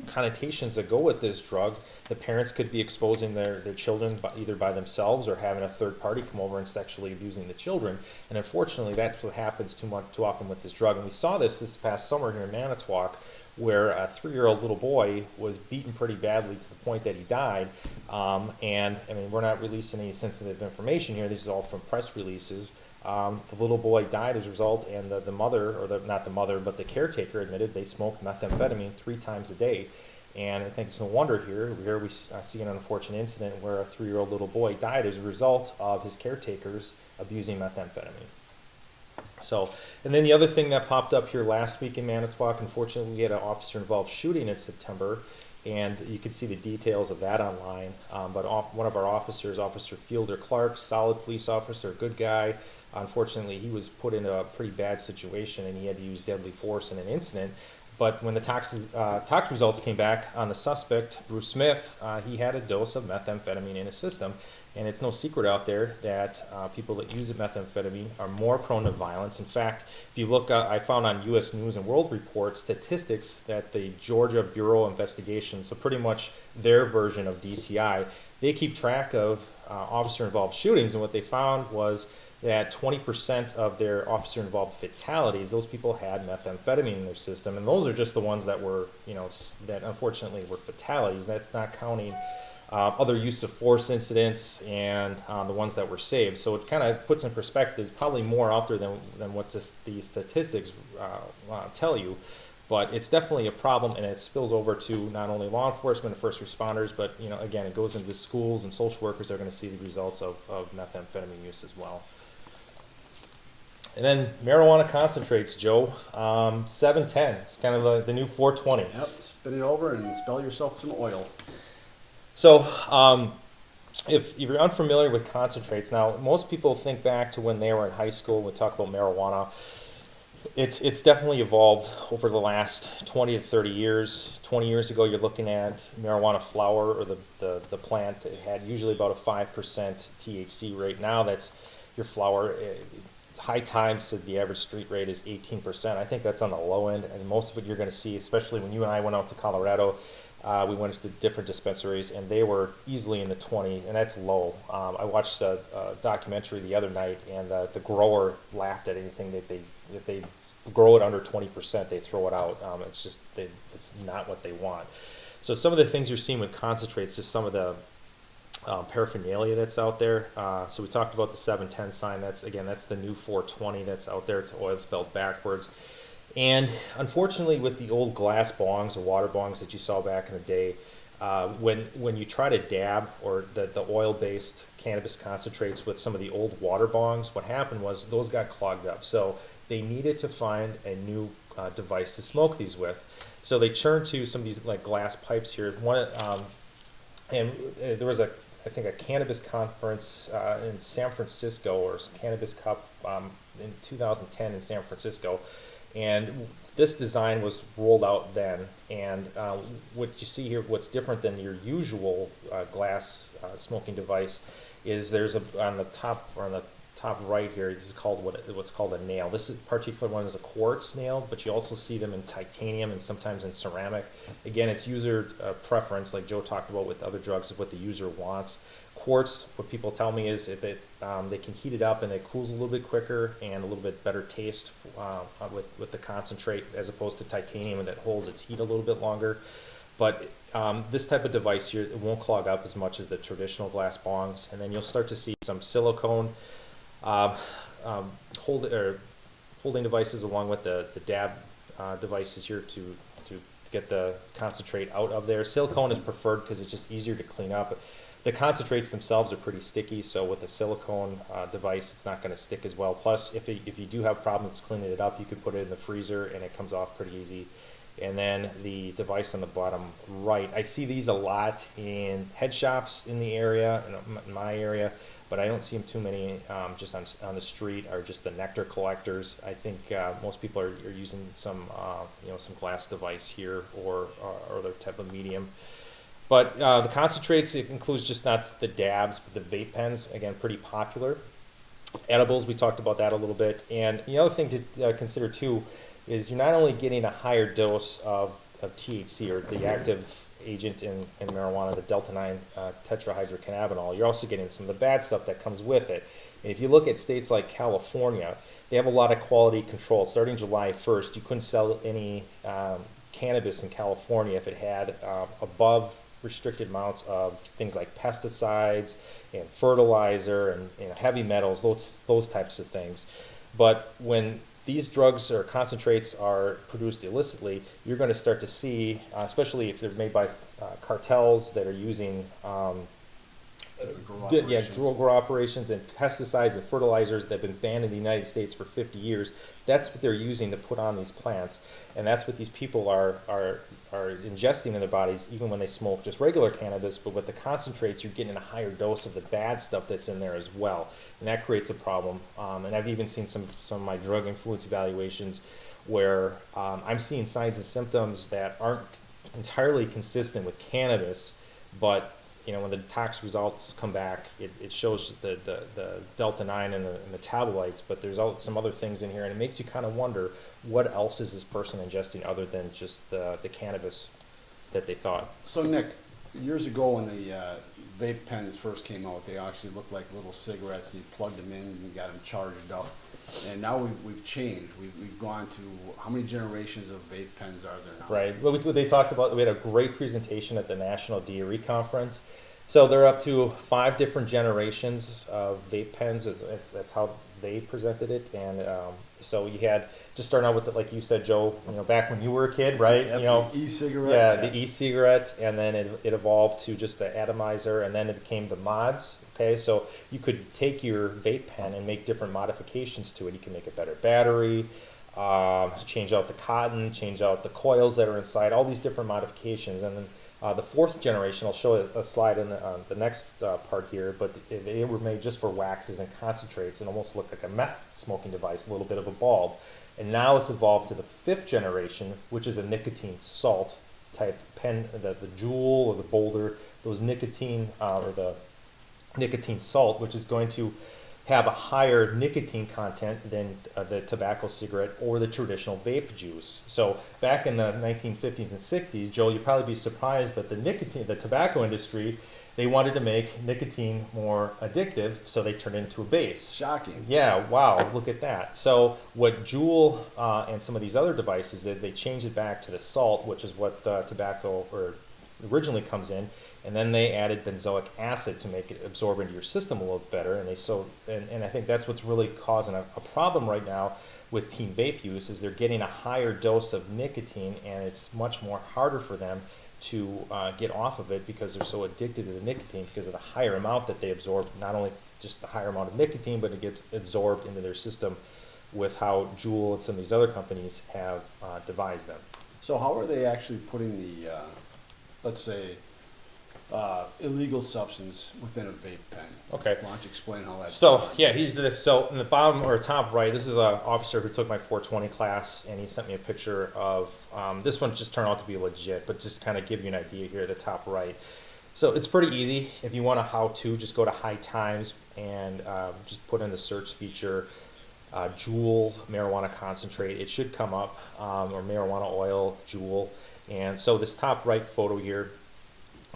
connotations that go with this drug. The parents could be exposing their children either by themselves or having a third party come over and sexually abusing the children. And unfortunately, that's what happens too often with this drug. And we saw this past summer here in Manitowoc, where a 3-year-old little boy was beaten pretty badly to the point that he died. And I mean, we're not releasing any sensitive information here. This is all from press releases. The little boy died as a result, and the mother, or not the mother, but the caretaker admitted they smoked methamphetamine 3 times a day. And I think it's no wonder here we see an unfortunate incident where a 3-year-old little boy died as a result of his caretakers abusing methamphetamine. So, and then the other thing that popped up here last week in Manitowoc, unfortunately, we had an officer-involved shooting in September, and you can see the details of that online. But one of our officers, Officer Fielder Clark, solid police officer, good guy. Unfortunately, he was put in a pretty bad situation, and he had to use deadly force in an incident. But when the tox results came back on the suspect, Bruce Smith, he had a dose of methamphetamine in his system. And it's no secret out there that people that use methamphetamine are more prone to violence. In fact, if you look, I found on U.S. News and World Report statistics that the Georgia Bureau of Investigation, so pretty much their version of DCI, they keep track of officer-involved shootings, and what they found was that 20% of their officer-involved fatalities, those people had methamphetamine in their system, and those are just the ones that were, that unfortunately were fatalities. That's not counting other use of force incidents and the ones that were saved. So it kind of puts in perspective, probably more out there than what these statistics tell you. But it's definitely a problem, and it spills over to not only law enforcement and first responders, but again, it goes into schools, and social workers are going to see the results of methamphetamine use as well. And then marijuana concentrates, Joe. 710. It's kind of the new 420. Yep, spin it over and spill yourself some oil. So, if you're unfamiliar with concentrates, now most people think back to when they were in high school. We talk about marijuana. It's definitely evolved over the last 20 to 30 years. 20 years ago, you're looking at marijuana flower, or the plant. It had usually about a 5% THC rate. Now that's your flower. High times said the average street rate is 18%. I think that's on the low end, and most of it you're going to see, especially when you and I went out to Colorado. We went to the different dispensaries, and they were easily in the 20, and that's low. I watched a documentary the other night, and the grower laughed at anything that if they grow it under 20%, they throw it out. It's not what they want. So some of the things you're seeing with concentrates, just some of the paraphernalia that's out there. So we talked about the 710 sign. That's the new 420 that's out there. To oil spelled backwards. And unfortunately, with the old glass bongs or water bongs that you saw back in the day, when you try to dab or the oil-based cannabis concentrates with some of the old water bongs, what happened was those got clogged up. So they needed to find a new device to smoke these with. So they turned to some of these like glass pipes here. And there was I think a cannabis conference in San Francisco, or Cannabis Cup in 2010 in San Francisco. And this design was rolled out then, and what you see here, what's different than your usual glass smoking device, is there's on the top right here, this is called what's called a nail. This particular one is a quartz nail, but you also see them in titanium and sometimes in ceramic. Again, it's user preference, like Joe talked about with other drugs, of what the user wants. Quartz, what people tell me is if they can heat it up and it cools a little bit quicker and a little bit better taste with the concentrate, as opposed to titanium that holds its heat a little bit longer. But this type of device here, it won't clog up as much as the traditional glass bongs, and then you'll start to see some silicone holding devices along with the dab devices here to get the concentrate out of there. Silicone is preferred because it's just easier to clean up. The concentrates themselves are pretty sticky, so with a silicone device, it's not going to stick as well. Plus, if you do have problems cleaning it up, you could put it in the freezer and it comes off pretty easy. And then the device on the bottom right, I see these a lot in head shops in the area, in my area, but I don't see them too many just on the street, or just the nectar collectors. I think most people are using some some glass device here or other type of medium. But the concentrates, it includes just not the dabs, but the vape pens, again, pretty popular. Edibles, we talked about that a little bit. And the other thing to consider too is you're not only getting a higher dose of THC, or the active agent in marijuana, the delta-9 tetrahydrocannabinol, you're also getting some of the bad stuff that comes with it. And if you look at states like California, they have a lot of quality control. Starting July 1st, you couldn't sell any cannabis in California if it had above restricted amounts of things like pesticides and fertilizer and heavy metals, those types of things. But when these drugs or concentrates are produced illicitly, you're going to start to see, especially if they're made by cartels that are using grow operations and pesticides and fertilizers that have been banned in the United States for 50 years. That's what they're using to put on these plants, and that's what these people are ingesting in their bodies, even when they smoke just regular cannabis. But with the concentrates, you're getting a higher dose of the bad stuff that's in there as well, and that creates a problem. And I've even seen some of my drug influence evaluations where I'm seeing signs and symptoms that aren't entirely consistent with cannabis, but when the tox results come back, it shows the delta-9 and the metabolites, but there's some other things in here, and it makes you kind of wonder, what else is this person ingesting other than just the cannabis that they thought? So Nick, years ago when the vape pens first came out, they actually looked like little cigarettes. You plugged them in and got them charged up. And now we've changed. We've gone to, how many generations of vape pens are there now? Right. Well, they talked about, we had a great presentation at the National DRE conference. So they're up to 5 different generations of vape pens. That's how they presented it. And so you had, just starting out with, like you said, Joe, back when you were a kid, right? Yep, the e-cigarette. Yeah, yes. The e-cigarette, and then it evolved to just the atomizer, and then it became the mods. Okay, so you could take your vape pen and make different modifications to it. You can make a better battery, change out the cotton, change out the coils that are inside, all these different modifications. And then the 4th generation, I'll show a slide in the next part here, but they were made just for waxes and concentrates and almost looked like a meth smoking device, a little bit of a bulb. And now it's evolved to the 5th generation, which is a nicotine salt type pen, the Juul or the Boulder, those nicotine or the nicotine salt, which is going to have a higher nicotine content than the tobacco cigarette or the traditional vape juice. So back in the 1950s and 60s, Joel, you'd probably be surprised, but the tobacco industry, they wanted to make nicotine more addictive, so they turned it into a base. Shocking. Yeah, wow, look at that. So what Juul and some of these other devices, they changed it back to the salt, which is what tobacco originally comes in, and then they added benzoic acid to make it absorb into your system a little better. And I think that's what's really causing a problem right now with teen vape use, is they're getting a higher dose of nicotine, and it's much more harder for them to get off of it because they're so addicted to the nicotine because of the higher amount that they absorb, not only just the higher amount of nicotine, but it gets absorbed into their system with how Juul and some of these other companies have devised them. So how are they actually putting the, let's say, illegal substance within a vape pen? Okay. Why don't you explain how that's So, done? yeah, so in the bottom or top right, this is an officer who took my 420 class, and he sent me a picture of, this one just turned out to be legit, but just kind of give you an idea here at the top right. So it's pretty easy. If you want a how-to, just go to High Times and just put in the search feature Juul marijuana concentrate. It should come up, or marijuana oil, Juul. And so this top right photo here,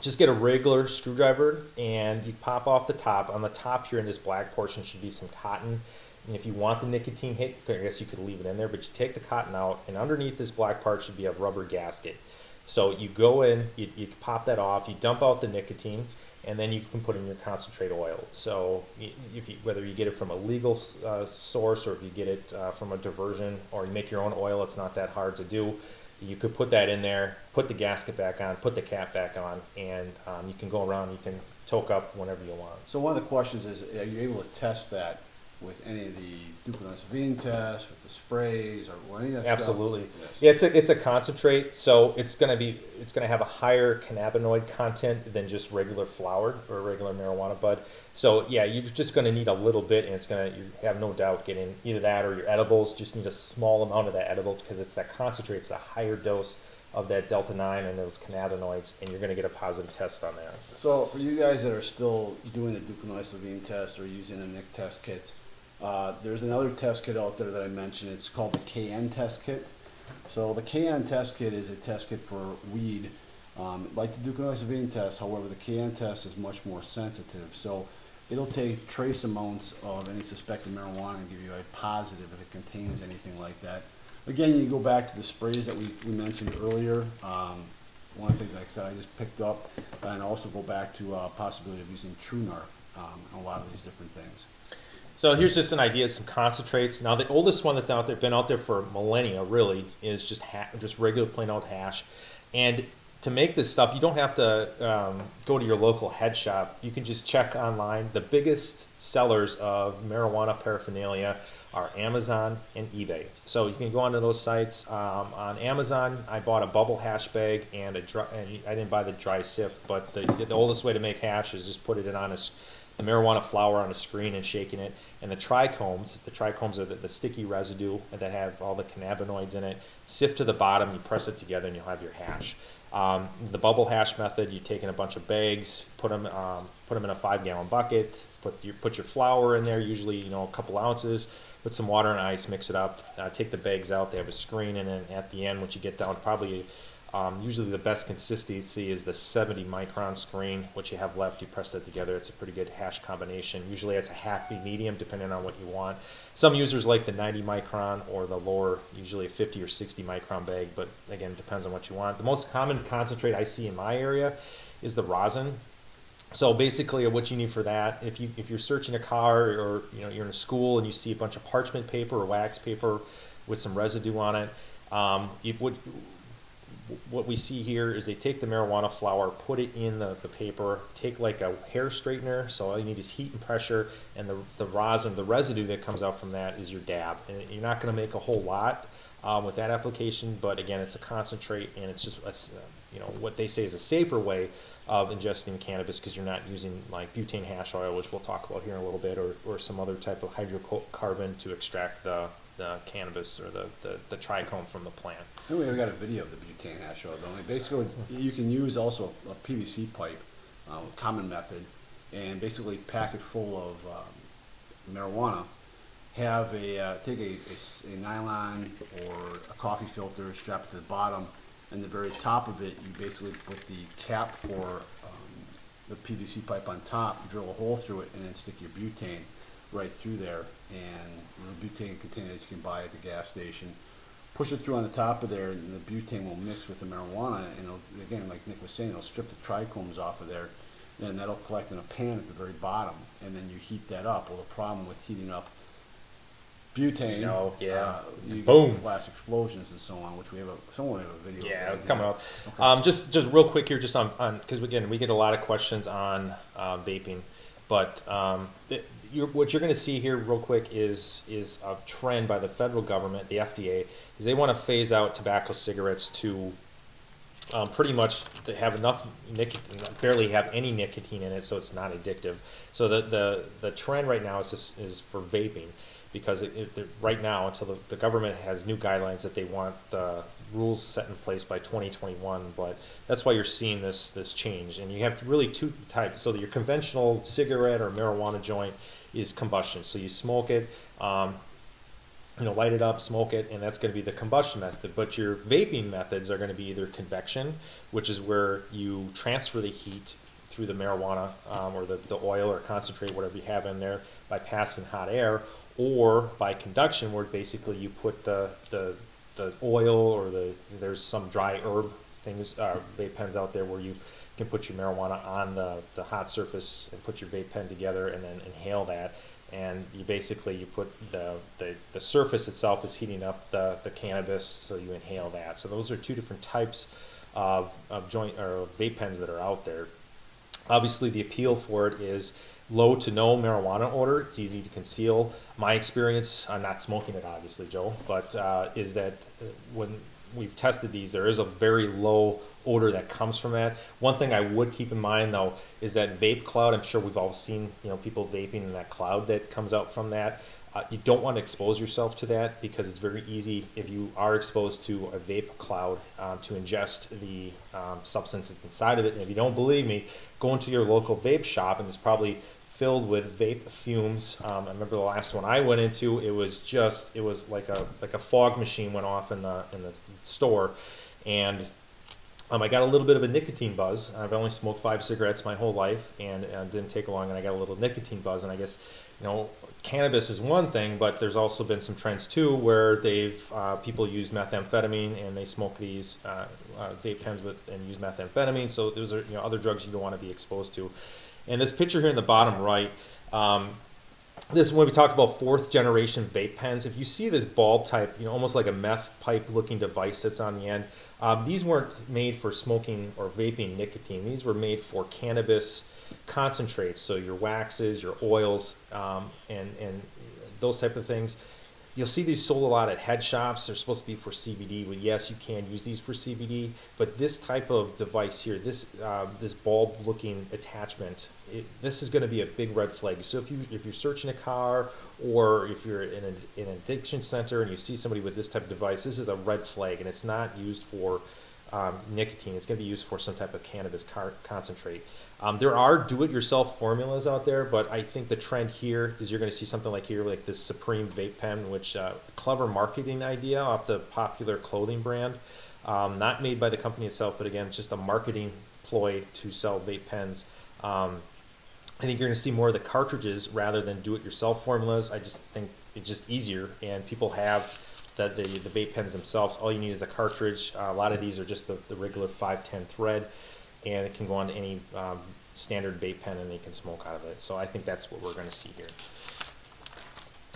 just get a regular screwdriver and you pop off the top. On the top here in this black portion should be some cotton. And if you want the nicotine hit, I guess you could leave it in there, but you take the cotton out, and underneath this black part should be a rubber gasket. So you go in, you pop that off, you dump out the nicotine, and then you can put in your concentrate oil. So if you, whether you get it from a legal source, or if you get it from a diversion, or you make your own oil, it's not that hard to do. You could put that in there, put the gasket back on, put the cap back on, and you can go around, you can toke up whenever you want. So one of the questions is, are you able to test that with any of the Duclonisovine tests, with the sprays, or any of that stuff? Absolutely. Yes. Yeah, it's a concentrate, so it's gonna have a higher cannabinoid content than just regular flower or regular marijuana bud. So yeah, you're just gonna need a little bit, and you have no doubt getting either that or your edibles. Just need a small amount of that edible, because it's that concentrate. It's a higher dose of that delta 9 and those cannabinoids, and you're gonna get a positive test on that. So for you guys that are still doing the Duclonisovine test or using the NIC test kits, there's another test kit out there that I mentioned. It's called the KN test kit. So the KN test kit is a test kit for weed, like the Duclonisovine test. However, the KN test is much more sensitive. So it'll take trace amounts of any suspected marijuana and give you a positive if it contains anything like that. Again, you go back to the sprays that we mentioned earlier. One of the things, like I said, I just picked up, and also go back to possibility of using TrueNarc on a lot of these different things. So here's just an idea of some concentrates. Now the oldest one that's out there, been out there for millennia really, is just regular plain old hash. And to make this stuff, you don't have to go to your local head shop. You can just check online. The biggest sellers of marijuana paraphernalia are Amazon and eBay. So you can go onto those sites. On Amazon, I bought a bubble hash bag and I didn't buy the dry sift, but the oldest way to make hash is just put it on the marijuana flower on a screen and shaking it. And the trichomes are the sticky residue that have all the cannabinoids in it. Sift to the bottom, you press it together, and you'll have your hash. The bubble hash method, you take in a bunch of bags, put them in a 5-gallon bucket, put your flour in there, usually a couple ounces, put some water and ice, mix it up, take the bags out. They have a screen, and then at the end, once you get down, probably usually the best consistency is the 70 micron screen. What you have left, you press that together. It's a pretty good hash combination. Usually it's a happy medium depending on what you want. Some users like the 90 micron or the lower, usually a 50 or 60 micron bag, but again, it depends on what you want. The most common concentrate I see in my area is the rosin. So basically what you need for that, if you're searching a car, or you're in a school and you see a bunch of parchment paper or wax paper with some residue on it, what we see here is they take the marijuana flower, put it in the paper, take like a hair straightener, so all you need is heat and pressure, and the rosin, the residue that comes out from that is your dab. And you're not going to make a whole lot with that application, but again, it's a concentrate, and it's just what they say is a safer way of ingesting cannabis, because you're not using like butane hash oil, which we'll talk about here in a little bit, or some other type of hydrocarbon to extract the cannabis or the trichome from the plant. And we've got a video of the butane hash oil, don't we? Basically, you can use also a PVC pipe, common method, and basically pack it full of marijuana. Take a nylon or a coffee filter, strap it to the bottom, and the very top of it, you basically put the cap for the PVC pipe on top, drill a hole through it, and then stick your butane right through there. And the butane container that you can buy at the gas station, push it through on the top of there, and the butane will mix with the marijuana, and again, like Nick was saying, it'll strip the trichomes off of there, and that'll collect in a pan at the very bottom, and then you heat that up. Well, the problem with heating up butane, you boom, get flash explosions and so on, which we have a video. Yeah, it's coming up. Okay. Just real quick here, just on because again, we get a lot of questions on vaping, but what you're going to see here real quick is a trend by the federal government, the FDA, is they want to phase out tobacco cigarettes to pretty much have enough nicotine, barely have any nicotine in it, so it's not addictive. So the trend right now is for vaping, because right now, until the government has new guidelines that they want rules set in place by 2021, but that's why you're seeing this change. And you have really two types. So your conventional cigarette or marijuana joint is combustion. So you smoke it, light it up, smoke it, and that's going to be the combustion method. But your vaping methods are going to be either convection, which is where you transfer the heat through the marijuana or the oil or concentrate, whatever you have in there, by passing hot air, or by conduction, where basically you put the oil or there's some dry herb things, vape pens out there where you can put your marijuana on the hot surface and put your vape pen together and then inhale that. And you put the surface itself is heating up the cannabis, so you inhale that. So those are two different types of joint or vape pens that are out there. Obviously, the appeal for it is low to no marijuana odor. It's easy to conceal. My experience, I'm not smoking it, obviously, Joe, but is that when we've tested these, there is a very low odor that comes from that. One thing I would keep in mind, though, is that vape cloud. I'm sure we've all seen, people vaping in that cloud that comes out from that. You don't want to expose yourself to that because it's very easy, if you are exposed to a vape cloud, to ingest the substance that's inside of it. And if you don't believe me, go into your local vape shop, and it's probably filled with vape fumes. I remember the last one I went into, it was like a fog machine went off in the store, and I got a little bit of a nicotine buzz. I've only smoked 5 cigarettes my whole life, and it didn't take long, and I got a little nicotine buzz. And I guess, cannabis is one thing, but there's also been some trends too where people use methamphetamine and they smoke these vape pens and use methamphetamine. So those are other drugs you don't want to be exposed to. And this picture here in the bottom right, this is when we talk about 4th generation vape pens. If you see this bulb type, almost like a meth pipe looking device that's on the end, these weren't made for smoking or vaping nicotine. These were made for cannabis concentrates, so your waxes, your oils, and those type of things. You'll see these sold a lot at head shops. They're supposed to be for CBD. Well, yes, you can use these for CBD, but this type of device here, this bulb-looking attachment, this is going to be a big red flag. So if you're searching a car, or if you're in an addiction center and you see somebody with this type of device, this is a red flag, and it's not used for nicotine. It's going to be used for some type of cannabis concentrate. There are do-it-yourself formulas out there, but I think the trend here is you're going to see something like here, like this Supreme vape pen, which clever marketing idea off the popular clothing brand, not made by the company itself, but again, just a marketing ploy to sell vape pens. I think you're going to see more of the cartridges rather than do-it-yourself formulas. I just think it's just easier, and people have the vape pens themselves. All you need is a cartridge. A lot of these are just the regular 510 thread, and it can go on to any standard vape pen, and they can smoke out of it. So I think that's what we're going to see here.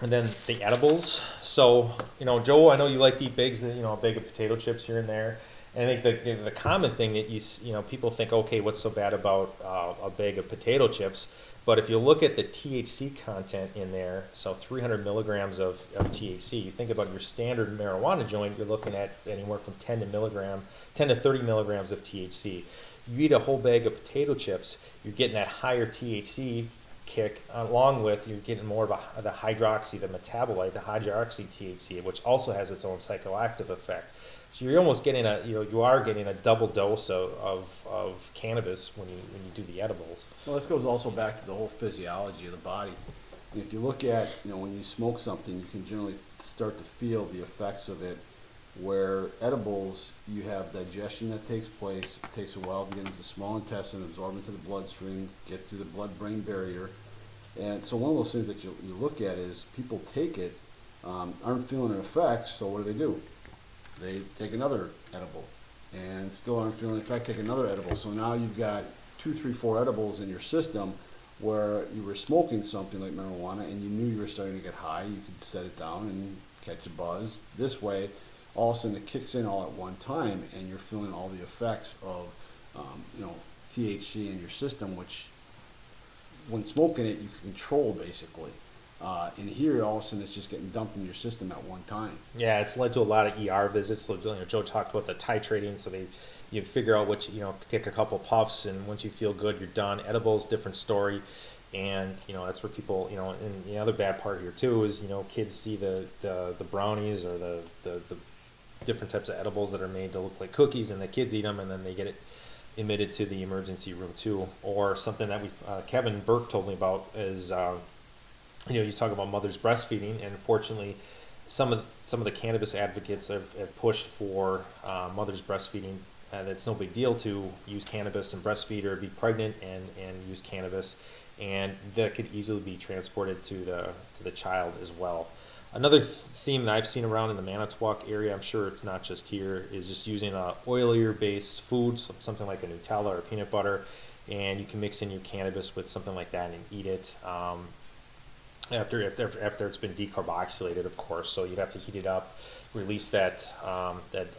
And then the edibles. So, Joe, I know you like to eat bigs, a bag of potato chips here and there. And I think the common thing that people think, okay, what's so bad about a bag of potato chips? But if you look at the THC content in there, so 300 milligrams of THC, you think about your standard marijuana joint, you're looking at anywhere from 10 to 30 milligrams of THC. You eat a whole bag of potato chips, you're getting that higher THC kick, along with you're getting more of the hydroxy, the metabolite, the hydroxy THC, which also has its own psychoactive effect. So you're almost getting you are getting a double dose of cannabis when you do the edibles. Well, this goes also back to the whole physiology of the body. And if you look at, when you smoke something, you can generally start to feel the effects of it. Where edibles, you have digestion that takes place. It takes a while to get into the small intestine, absorb into the bloodstream, get through the blood-brain barrier. And so one of those things that you look at is people take it, aren't feeling an effect, so what do? They take another edible and still aren't feeling the effect, take another edible. So now you've got 2, 3, 4 edibles in your system where you were smoking something like marijuana and you knew you were starting to get high. You could set it down and catch a buzz. This way, all of a sudden it kicks in all at one time and you're feeling all the effects of THC in your system, which when smoking it you can control basically. And here all of a sudden it's just getting dumped in your system at one time. Yeah, it's led to a lot of ER visits. Joe talked about the titrating, so you figure out take a couple puffs, and once you feel good, you're done. Edibles, different story. And that's where people, and the other bad part here too is kids see the brownies or the different types of edibles that are made to look like cookies, and the kids eat them, and then they get it admitted to the emergency room too. Or something that Kevin Burke told me about is, you talk about mothers breastfeeding, and unfortunately, some of the cannabis advocates have pushed for mothers breastfeeding. It's no big deal to use cannabis and breastfeed or be pregnant and use cannabis, and that could easily be transported to the child as well. Another theme that I've seen around in the Manitowoc area, I'm sure it's not just here, is just using a oilier based food, something like a Nutella or peanut butter, and you can mix in your cannabis with something like that and eat it. After it's been decarboxylated, of course, so you'd have to heat it up, release that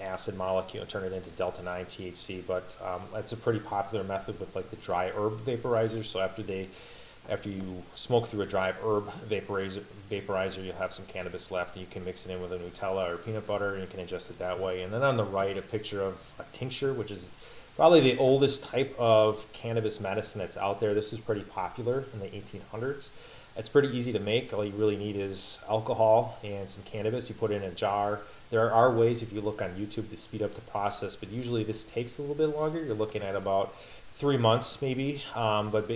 acid molecule, and turn it into delta 9 THC. But that's a pretty popular method with like the dry herb vaporizers. So after you smoke through a dry herb vaporizer, you'll have some cannabis left, and you can mix it in with a Nutella or peanut butter, and you can ingest it that way. And then on the right, a picture of a tincture, which is probably the oldest type of cannabis medicine that's out there. This was pretty popular in the 1800s. It's pretty easy to make. All you really need is alcohol and some cannabis. You put it in a jar. There are ways, if you look on YouTube, to speed up the process, but usually this takes a little bit longer. You're looking at about 3 months maybe, but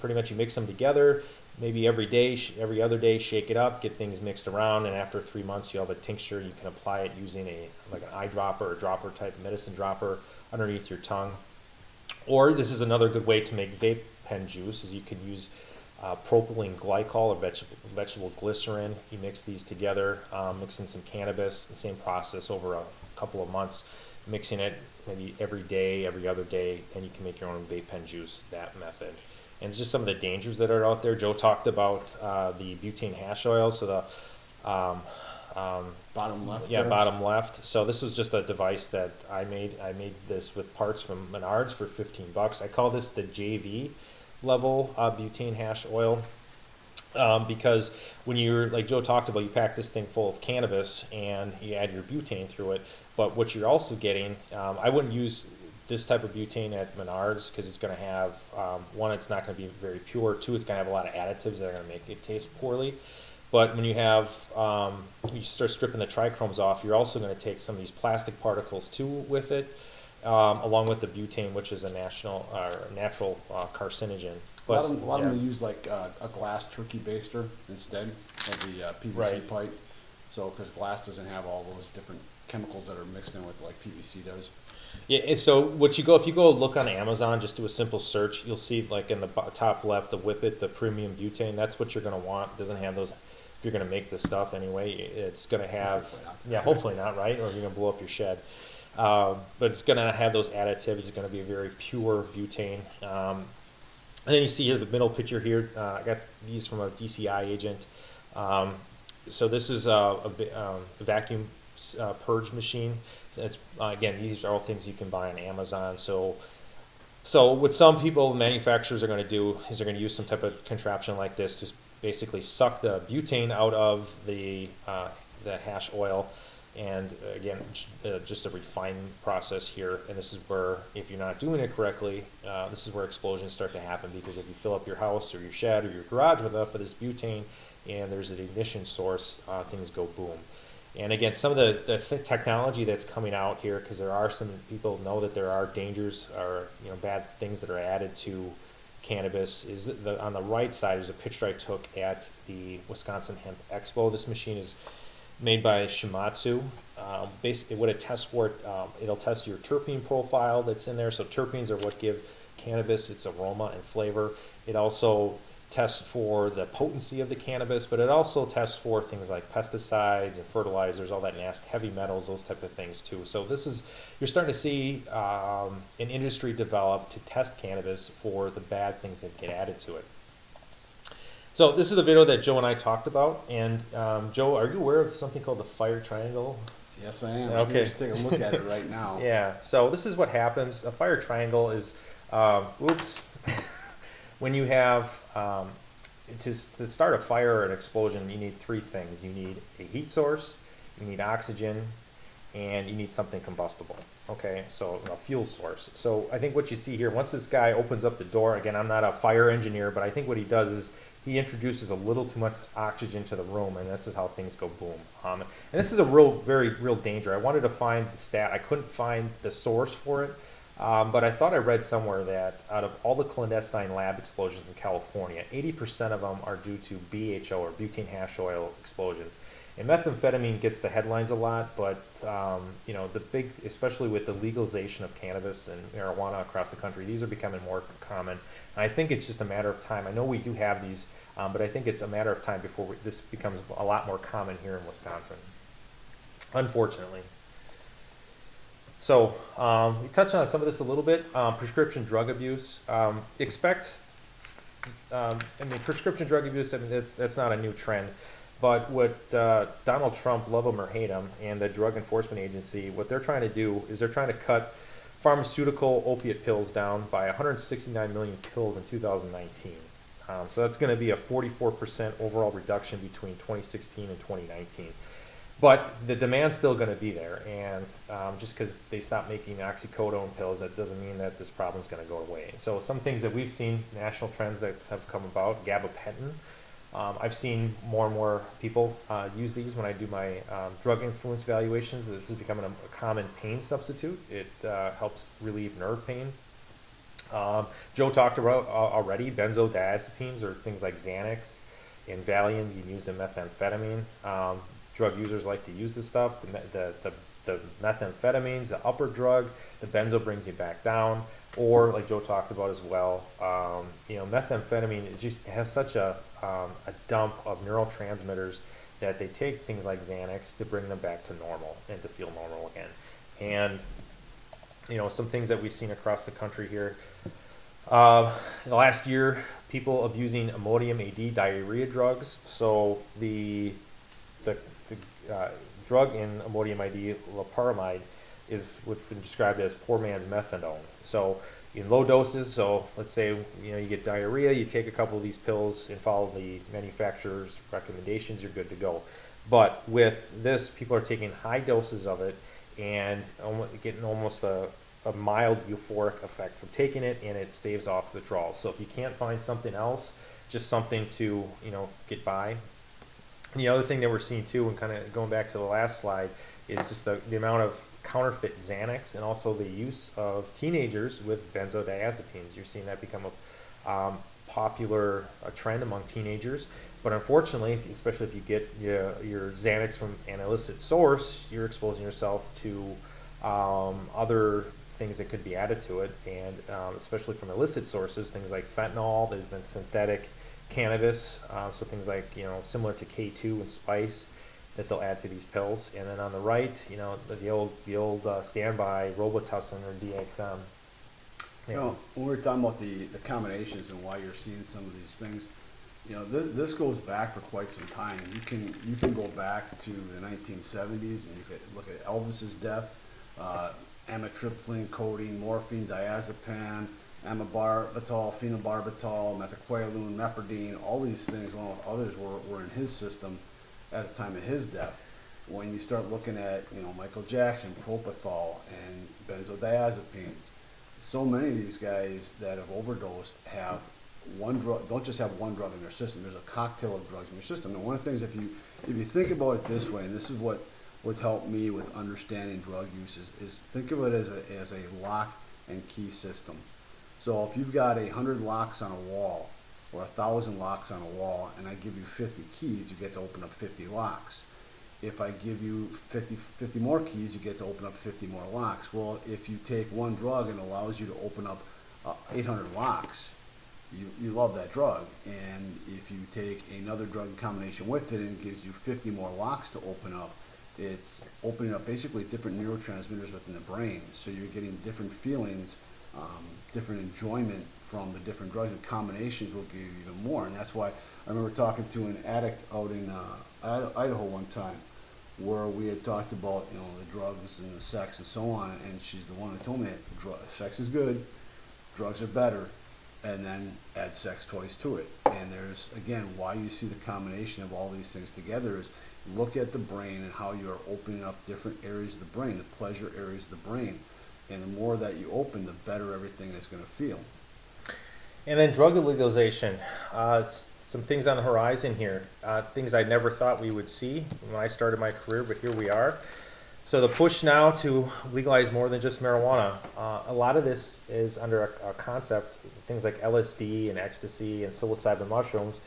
pretty much you mix them together, maybe every day, every other day, shake it up, get things mixed around, and after 3 months you have a tincture. You can apply it using an eyedropper or dropper type medicine dropper underneath your tongue. Or this is another good way to make vape pen juice, is you can use propylene glycol or vegetable glycerin. You mix these together, mix in some cannabis, the same process over a couple of months, mixing it maybe every day, every other day, and you can make your own vape pen juice that method. And it's just some of the dangers that are out there. Joe talked about the butane hash oil, so the Bottom left. yeah, there. bottom left. So this is just a device that I made. I made this with parts from Menards for $15. I call this the JV level butane hash oil, because when you're, like Joe talked about, you pack this thing full of cannabis and you add your butane through it. But what you're also getting, I wouldn't use this type of butane at Menards because it's going to have, one, it's not going to be very pure. Two, it's going to have a lot of additives that are going to make it taste poorly. But when you have, you start stripping the trichromes off, you're also going to take some of these plastic particles too with it, along with the butane, which is a natural carcinogen. A lot of them use like a glass turkey baster instead of the PVC Right. pipe. So, because glass doesn't have all those different chemicals that are mixed in with like PVC does. Yeah, and so if you go look on Amazon, just do a simple search, you'll see like in the top left, the Whippet, the premium butane. That's what you're going to want. It doesn't have those. If you're going to make this stuff anyway, it's going to have, hopefully not, right? Or you're going to blow up your shed. But it's going to have those additives. It's going to be a very pure butane. And then you see here the middle picture here. I got these from a DCI agent. So this is a vacuum purge machine. It's again, these are all things you can buy on Amazon. So what some people, manufacturers, are going to do is they're going to use some type of contraption like this to basically suck the butane out of the hash oil. And again, just a refining process here. And this is where, if you're not doing it correctly, this is where explosions start to happen, because if you fill up your house or your shed or your garage with enough of this butane and there's an ignition source, things go boom. And again, some of the technology that's coming out here, because there are some people know that there are dangers or bad things that are added to cannabis, is on the right side is a picture I took at the Wisconsin Hemp Expo. This machine is made by Shimatsu. Basically, what it tests for, it'll test your terpene profile that's in there. So terpenes are what give cannabis its aroma and flavor. It also tests for the potency of the cannabis, but it also tests for things like pesticides and fertilizers, all that nasty heavy metals, those type of things too. So you're starting to see an industry develop to test cannabis for the bad things that get added to it. So this is the video that Joe and I talked about. And Joe, are you aware of something called the fire triangle? Yes, I am. Okay. Just take a look at it right now. Yeah. So this is what happens. A fire triangle is, when you have, to start a fire or an explosion, you need three things. You need a heat source, you need oxygen, and you need something combustible. Okay, so a fuel source. So I think what you see here, once this guy opens up the door, again, I'm not a fire engineer, but I think what he does is he introduces a little too much oxygen to the room, and this is how things go boom. And this is a very real danger. I wanted to find the stat. I couldn't find the source for it, but I thought I read somewhere that out of all the clandestine lab explosions in California, 80% of them are due to BHO or butane hash oil explosions. And methamphetamine gets the headlines a lot, but the big, especially with the legalization of cannabis and marijuana across the country, these are becoming more common. And I think it's just a matter of time. I know we do have these, but I think it's a matter of time before this becomes a lot more common here in Wisconsin, unfortunately. So we touched on some of this a little bit. Prescription drug abuse. Prescription drug abuse. I mean, that's not a new trend. But what Donald Trump, love him or hate him, and the Drug Enforcement Agency, what they're trying to do is they're trying to cut pharmaceutical opiate pills down by 169 million pills in 2019. So that's going to be a 44% overall reduction between 2016 and 2019. But the demand's still going to be there, and just because they stopped making oxycodone pills, that doesn't mean that this problem's going to go away. So some things that we've seen, national trends that have come about, gabapentin. I've seen more and more people use these when I do my drug influence evaluations. This is becoming a common pain substitute. It helps relieve nerve pain. Joe talked about already, benzodiazepines or things like Xanax and Valium. You can use the methamphetamine. Drug users like to use this stuff. The methamphetamines, the upper drug, the benzo brings you back down. Or like Joe talked about as well, methamphetamine has such a dump of neurotransmitters that they take things like Xanax to bring them back to normal and to feel normal again. And some things that we've seen across the country here. Last year, people abusing Imodium AD diarrhea drugs. So the drug in Imodium AD, loperamide, is what's been described as poor man's methadone. So in low doses, so let's say you get diarrhea, you take a couple of these pills and follow the manufacturer's recommendations, you're good to go. But with this, people are taking high doses of it and getting almost a mild euphoric effect from taking it, and it staves off withdrawals. So if you can't find something else, just something to get by. And the other thing that we're seeing too, and kind of going back to the last slide, is just the amount of counterfeit Xanax and also the use of teenagers with benzodiazepines. You're seeing that become a popular trend among teenagers. But unfortunately, especially if you get your Xanax from an illicit source, you're exposing yourself to other things that could be added to it, and especially from illicit sources, things like fentanyl. There's been synthetic cannabis, so things like similar to K2 and spice that they'll add to these pills. And then on the right, the old standby Robitussin or DXM. When we were talking about the combinations and why you're seeing some of these things, this goes back for quite some time. You can go back to the 1970s and you could look at Elvis's death, amitriptyline, codeine, morphine, diazepam, amibarbital, phenobarbital, methaqualone, mepridine. All these things, along with others, were in his system at the time of his death. When you start looking at Michael Jackson, propofol, and benzodiazepines, so many of these guys that have overdosed have one drug. Don't just have one drug in their system. There's a cocktail of drugs in your system. And one of the things, if you think about it this way, and this is what helped me with understanding drug use, is think of it as a lock and key system. So if you've got 100 locks on a wall or 1,000 locks on a wall, and I give you 50 keys, you get to open up 50 locks. If I give you 50 more keys, you get to open up 50 more locks. Well, if you take one drug and allows you to open up 800 locks, you love that drug. And if you take another drug in combination with it and it gives you 50 more locks to open up, it's opening up basically different neurotransmitters within the brain. So you're getting different feelings, different enjoyment from the different drugs, and combinations will give you even more. And that's why I remember talking to an addict out in Idaho one time, where we had talked about the drugs and the sex and so on, and she's the one that told me that sex is good, drugs are better, and then add sex toys to it. And there's, again, why you see the combination of all these things together is look at the brain and how you are opening up different areas of the brain, the pleasure areas of the brain. And the more that you open, the better everything is going to feel. And then drug legalization. Some things on the horizon here. Things I never thought we would see when I started my career, but here we are. So the push now to legalize more than just marijuana. A lot of this is under a concept, things like LSD and ecstasy and psilocybin mushrooms.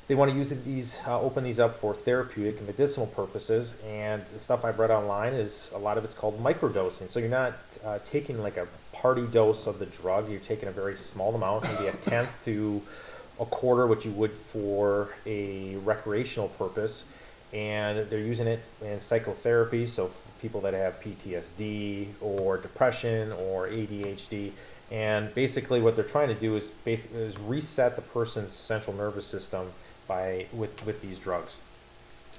They want to use these, open these up for therapeutic and medicinal purposes. And the stuff I've read online is a lot of it's called microdosing. So you're not taking like a party dose of the drug. You're taking a very small amount, maybe a tenth to a quarter what you would for a recreational purpose. And they're using it in psychotherapy. So people that have PTSD or depression or ADHD. And basically what they're trying to do is reset the person's central nervous system with these drugs.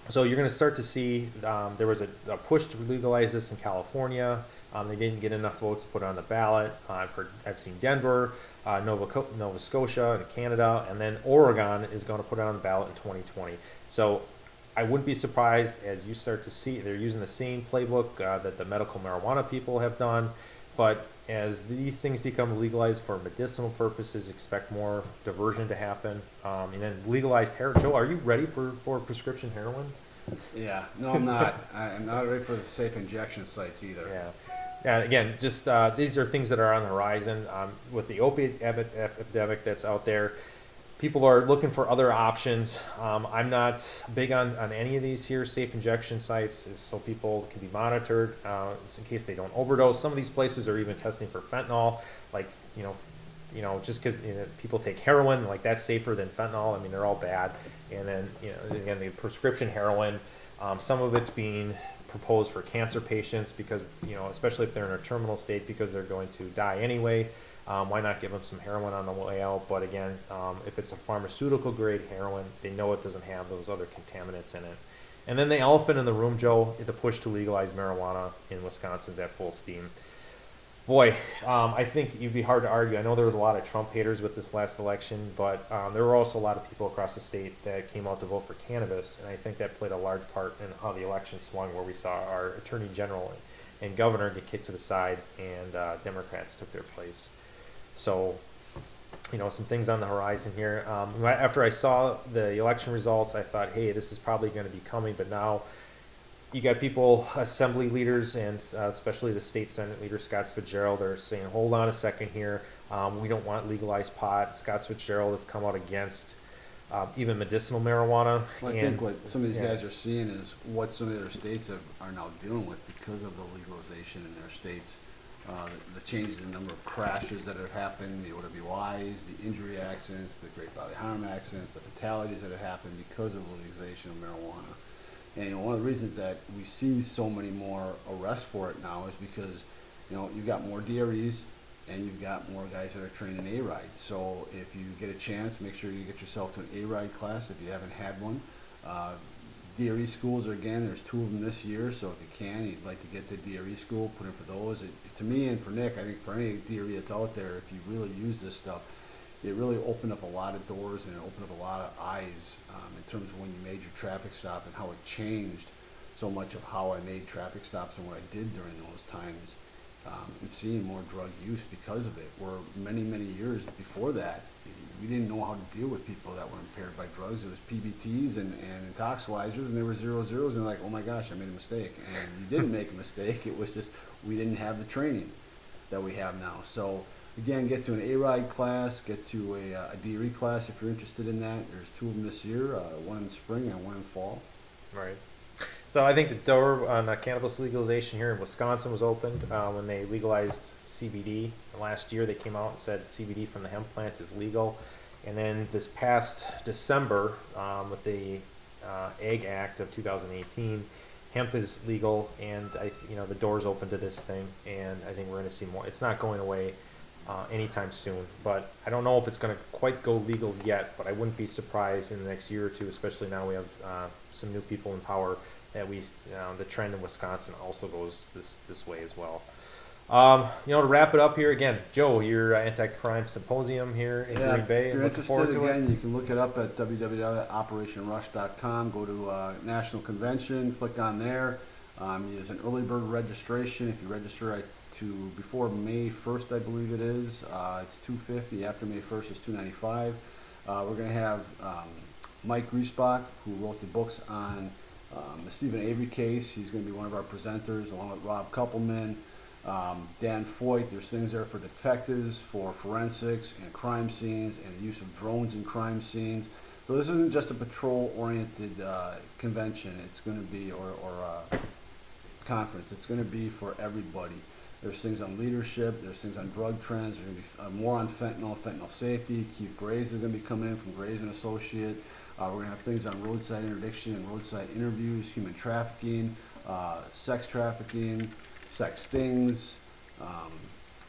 So you're going to start to see there was a push to legalize this in California. They didn't get enough votes to put it on the ballot. I've seen Denver, Nova Scotia, and Canada, and then Oregon is going to put it on the ballot in 2020. So I wouldn't be surprised as you start to see they're using the same playbook that the medical marijuana people have done. But as these things become legalized for medicinal purposes, expect more diversion to happen. And then legalized heroin. Joe, are you ready for prescription heroin? Yeah, no, I'm not. I'm not ready for the safe injection sites either. Yeah. Yeah, again, just these are things that are on the horizon. With the opiate epidemic that's out there, people are looking for other options. I'm not big on any of these here. Safe injection sites is so people can be monitored in case they don't overdose. Some of these places are even testing for fentanyl, like just because people take heroin, like that's safer than fentanyl. I mean, they're all bad. And then again, the prescription heroin, some of it's being proposed for cancer patients because especially if they're in a terminal state because they're going to die anyway. Why not give them some heroin on the way out? But again, if it's a pharmaceutical grade heroin, they know it doesn't have those other contaminants in it. And then the elephant in the room, Joe, the push to legalize marijuana in Wisconsin's at full steam. Boy, I think it'd be hard to argue. I know there was a lot of Trump haters with this last election, but there were also a lot of people across the state that came out to vote for cannabis, and I think that played a large part in how the election swung, where we saw our attorney general and governor get kicked to the side, and Democrats took their place. So, some things on the horizon here. After I saw the election results, I thought, hey, this is probably going to be coming, but now you got people, assembly leaders, and especially the state senate leader, Scott Fitzgerald, are saying, hold on a second here. We don't want legalized pot. Scott Fitzgerald has come out against even medicinal marijuana. Well, I think what some of these guys are seeing is what some of their states are now dealing with because of the legalization in their states. The changes in the number of crashes that have happened, the OWIs, the injury accidents, the great bodily harm accidents, the fatalities that have happened because of the legalization of marijuana. And one of the reasons that we see so many more arrests for it now is because you've got more DREs and you've got more guys that are trained in A-Ride. So if you get a chance, make sure you get yourself to an A-Ride class if you haven't had one. DRE schools there's 2 of them this year, so if you can, you'd like to get to DRE school, put in for those. To me and for Nick, I think for any DRE that's out there, if you really use this stuff, it really opened up a lot of doors and it opened up a lot of eyes in terms of when you made your traffic stop and how it changed so much of how I made traffic stops and what I did during those times, and seeing more drug use because of it. Where many, many years before that, we didn't know how to deal with people that were impaired by drugs. It was PBTs and intoxilizers, and there were 0 and like, oh my gosh, I made a mistake. And you didn't make a mistake. It was just we didn't have the training that we have now. So again, get to an A-Ride class, get to a DRE class if you're interested in that. There's 2 of them this year, one in the spring and one in fall. Right. So I think the door on cannabis legalization here in Wisconsin was opened when they legalized CBD. Last year they came out and said CBD from the hemp plant is legal. And then this past December with the Ag Act of 2018, hemp is legal, and the door's open to this thing, and I think we're going to see more. It's not going away anytime soon, but I don't know if it's going to quite go legal yet, but I wouldn't be surprised in the next year or two, especially now we have some new people in power, that the trend in Wisconsin also goes this way as well. To wrap it up here again, Joe, your anti-crime symposium here in Green Bay. If you're interested, again, you can look it up at www.operationrush.com. Go to National Convention, click on there. There's an early bird registration. If you register before May 1st, I believe it is, it's $250. After May 1st, it's $295. We're going to have Mike Griesbach, who wrote the books on the Stephen Avery case. He's going to be one of our presenters, along with Rob Kuppelman, Dan Foyt. There's things there for detectives, for forensics and crime scenes, and the use of drones in crime scenes. So this isn't just a patrol-oriented convention. It's going to be, or conference. It's going to be for everybody. There's things on leadership. There's things on drug trends. There's going to be more on fentanyl safety. Keith Grays is going to be coming in from Grays and Associate. We're going to have things on roadside interdiction and roadside interviews, human trafficking, sex trafficking, sex things,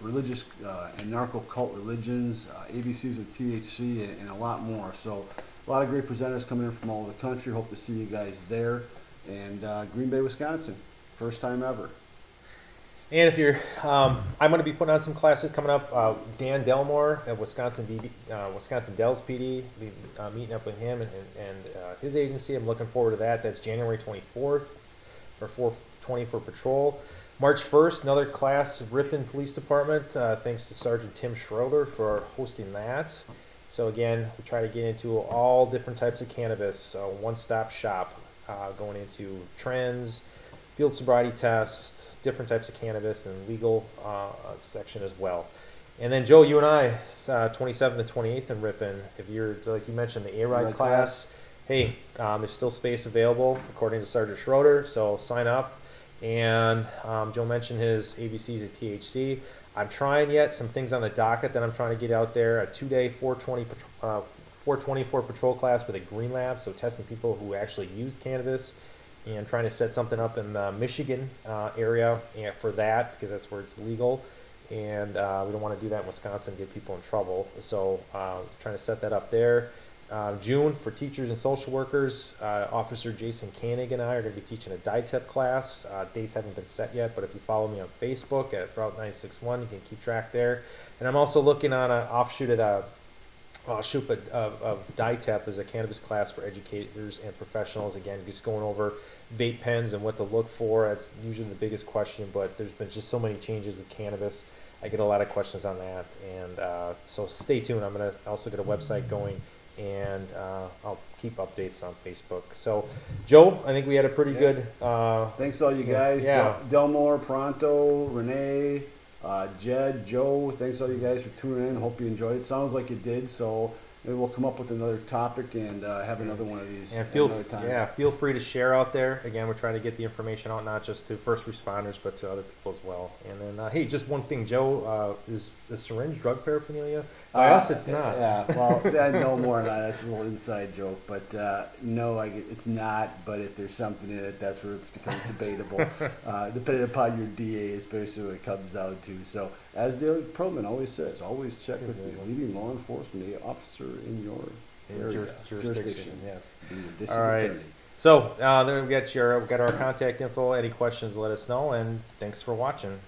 religious and narco-cult religions, ABCs of THC, and a lot more. So a lot of great presenters coming in from all over the country. Hope to see you guys there. And Green Bay, Wisconsin, first time ever. And if you're, I'm going to be putting on some classes coming up. Dan Delmore at Wisconsin Dells PD, be meeting up with him and his agency. I'm looking forward to that. That's January 24th or 420 for patrol. March 1st, another class, Ripon Police Department. Thanks to Sergeant Tim Schroeder for hosting that. So again, we try to get into all different types of cannabis, one-stop shop, going into trends, field sobriety tests, different types of cannabis, and legal section as well. And then Joe, you and I, 27th and 28th in Ripon. If you're, like you mentioned, the A-Ride class, hey, there's still space available according to Sergeant Schroeder, so sign up. And Joe mentioned his ABCs at THC. I'm trying yet some things on the docket that I'm trying to get out there. A 2-day 424 patrol class with a green lab, so testing people who actually used cannabis, and trying to set something up in the Michigan area for that, because that's where it's legal. And we don't want to do that in Wisconsin and get people in trouble. So trying to set that up there. June for teachers and social workers, Officer Jason Koenig and I are going to be teaching a DITEP class. Dates haven't been set yet, but if you follow me on Facebook at Route 961, you can keep track there. And I'm also looking on an offshoot of DITEP as a cannabis class for educators and professionals. Again, just going over vape pens and what to look for. That's usually the biggest question, but there's been just so many changes with cannabis. I get a lot of questions on that, and so stay tuned. I'm going to also get a website going, and I'll keep updates on Facebook. So, Joe, I think we had a pretty good... Thanks all you guys. Yeah. Delmore, Pronto, Renee, Jed, Joe, thanks all you guys for tuning in. Hope you enjoyed it. Sounds like you did, so maybe we'll come up with another topic and have another one of these And another time. feel free to share out there. Again, we're trying to get the information out not just to first responders, but to other people as well. And then, hey, just one thing, Joe, is the syringe drug paraphernalia? By us, it's not. Yeah, well, I know more than that. That's a little inside joke, but no, it's not. But if there's something in it, that's where it becomes debatable. Depending upon your DA, is basically what it comes down to. So, as Daily Perlman always says, always check with the leading law enforcement officer in your area, jurisdiction. Yes. Be your district All right. attorney. So then we've got our contact info. Any questions, let us know. And thanks for watching.